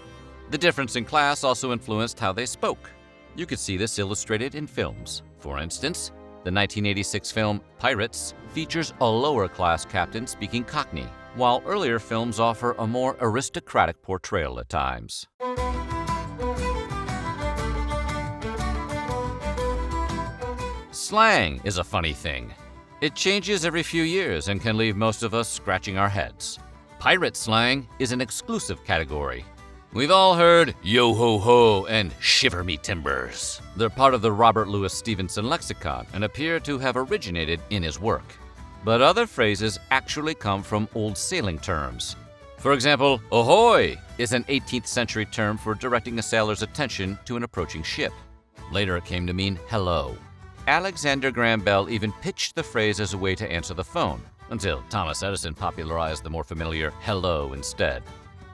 The difference in class also influenced how they spoke. You could see this illustrated in films. For instance, the 1986 film Pirates features a lower-class captain speaking Cockney, while earlier films offer a more aristocratic portrayal at times. Slang is a funny thing. It changes every few years and can leave most of us scratching our heads. Pirate slang is an exclusive category. We've all heard yo-ho-ho and shiver me timbers. They're part of the Robert Louis Stevenson lexicon and appear to have originated in his work. But other phrases actually come from old sailing terms. For example, ahoy is an 18th century term for directing a sailor's attention to an approaching ship. Later it came to mean hello. Alexander Graham Bell even pitched the phrase as a way to answer the phone, until Thomas Edison popularized the more familiar hello instead.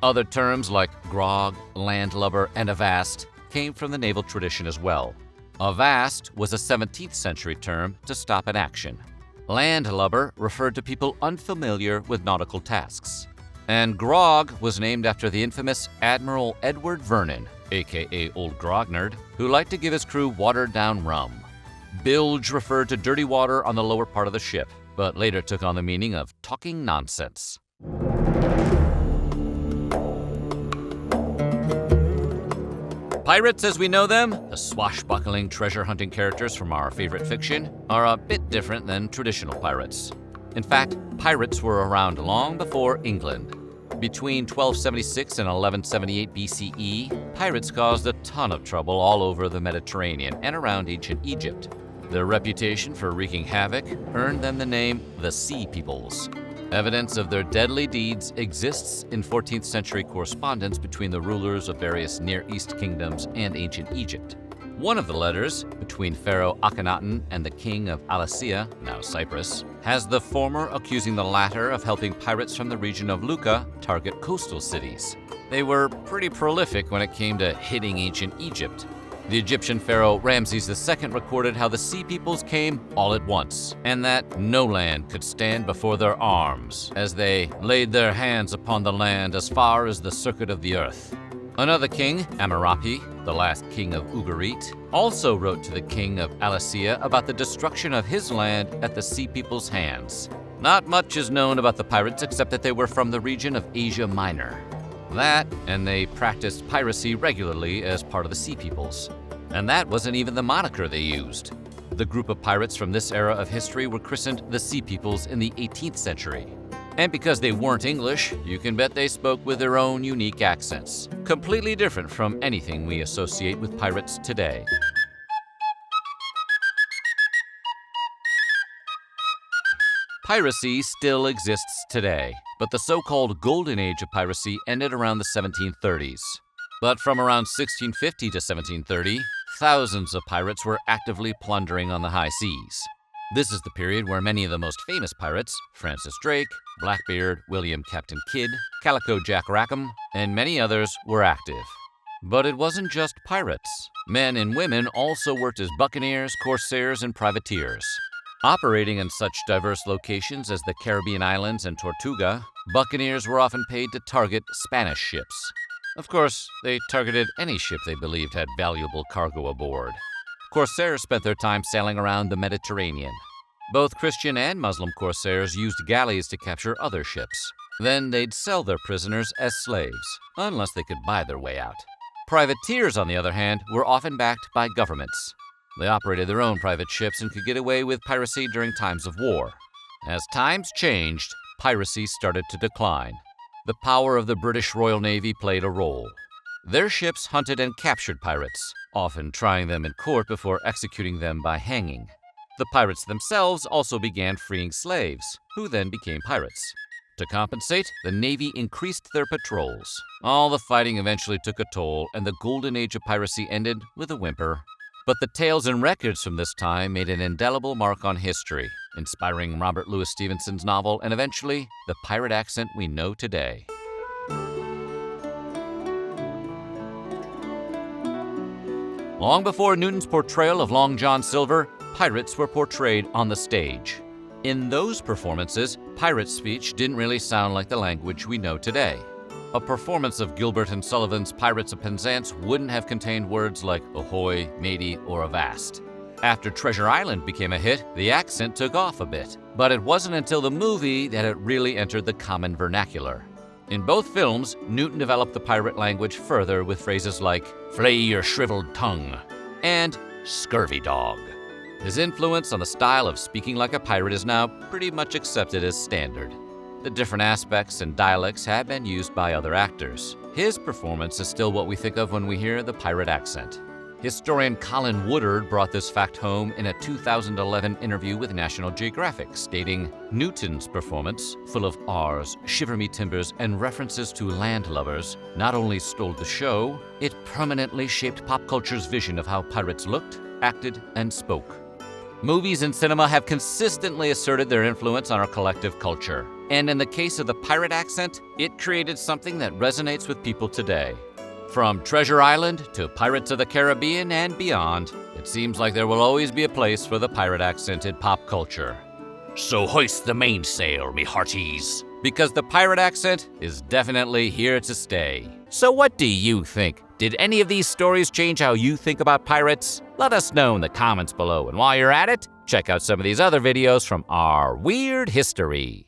Other terms like grog, landlubber, and avast came from the naval tradition as well. Avast was a 17th century term to stop an action. Landlubber referred to people unfamiliar with nautical tasks. And grog was named after the infamous Admiral Edward Vernon, aka Old Grognard, who liked to give his crew watered-down rum. Bilge referred to dirty water on the lower part of the ship, but later took on the meaning of talking nonsense. Pirates as we know them, the swashbuckling treasure-hunting characters from our favorite fiction, are a bit different than traditional pirates. In fact, pirates were around long before England. Between 1276 and 1178 BCE, pirates caused a ton of trouble all over the Mediterranean and around ancient Egypt. Their reputation for wreaking havoc earned them the name the Sea Peoples. Evidence of their deadly deeds exists in 14th century correspondence between the rulers of various Near East kingdoms and ancient Egypt. One of the letters, between Pharaoh Akhenaten and the king of Alasia, now Cyprus, has the former accusing the latter of helping pirates from the region of Lucca target coastal cities. They were pretty prolific when it came to hitting ancient Egypt. The Egyptian pharaoh Ramses II recorded how the Sea Peoples came all at once, and that no land could stand before their arms, as they laid their hands upon the land as far as the circuit of the earth. Another king, Amurapi, the last king of Ugarit, also wrote to the king of Alasia about the destruction of his land at the Sea People's hands. Not much is known about the pirates except that they were from the region of Asia Minor. That, and they practiced piracy regularly as part of the Sea Peoples. And that wasn't even the moniker they used. The group of pirates from this era of history were christened the Sea Peoples in the 18th century. And because they weren't English, you can bet they spoke with their own unique accents, completely different from anything we associate with pirates today. Piracy still exists today, but the so-called golden age of piracy ended around the 1730s. But from around 1650 to 1730, thousands of pirates were actively plundering on the high seas. This is the period where many of the most famous pirates, Francis Drake, Blackbeard, William Captain Kidd, Calico Jack Rackham, and many others were active. But it wasn't just pirates. Men and women also worked as buccaneers, corsairs, and privateers. Operating in such diverse locations as the Caribbean islands and Tortuga, buccaneers were often paid to target Spanish ships. Of course, they targeted any ship they believed had valuable cargo aboard. Corsairs spent their time sailing around the Mediterranean. Both Christian and Muslim corsairs used galleys to capture other ships. Then they'd sell their prisoners as slaves, unless they could buy their way out. Privateers, on the other hand, were often backed by governments. They operated their own private ships and could get away with piracy during times of war. As times changed, piracy started to decline. The power of the British Royal Navy played a role. Their ships hunted and captured pirates, often trying them in court before executing them by hanging. The pirates themselves also began freeing slaves, who then became pirates. To compensate, the Navy increased their patrols. All the fighting eventually took a toll, and the golden age of piracy ended with a whimper. But the tales and records from this time made an indelible mark on history, inspiring Robert Louis Stevenson's novel and eventually the pirate accent we know today. Long before Newton's portrayal of Long John Silver, pirates were portrayed on the stage. In those performances, pirate speech didn't really sound like the language we know today. A performance of Gilbert and Sullivan's Pirates of Penzance wouldn't have contained words like ahoy, matey, or avast. After Treasure Island became a hit, the accent took off a bit. But it wasn't until the movie that it really entered the common vernacular. In both films, Newton developed the pirate language further with phrases like "flay your shriveled tongue" and "scurvy dog." His influence on the style of speaking like a pirate is now pretty much accepted as standard. The different aspects and dialects have been used by other actors. His performance is still what we think of when we hear the pirate accent. Historian Colin Woodard brought this fact home in a 2011 interview with National Geographic, stating, "Newton's performance, full of R's, shiver-me timbers, and references to landlubbers, not only stole the show, it permanently shaped pop culture's vision of how pirates looked, acted, and spoke." Movies and cinema have consistently asserted their influence on our collective culture. And in the case of the pirate accent, it created something that resonates with people today. From Treasure Island to Pirates of the Caribbean and beyond, it seems like there will always be a place for the pirate accent in pop culture. So hoist the mainsail, me hearties, because the pirate accent is definitely here to stay. So what do you think? Did any of these stories change how you think about pirates? Let us know in the comments below, and while you're at it, check out some of these other videos from our weird history.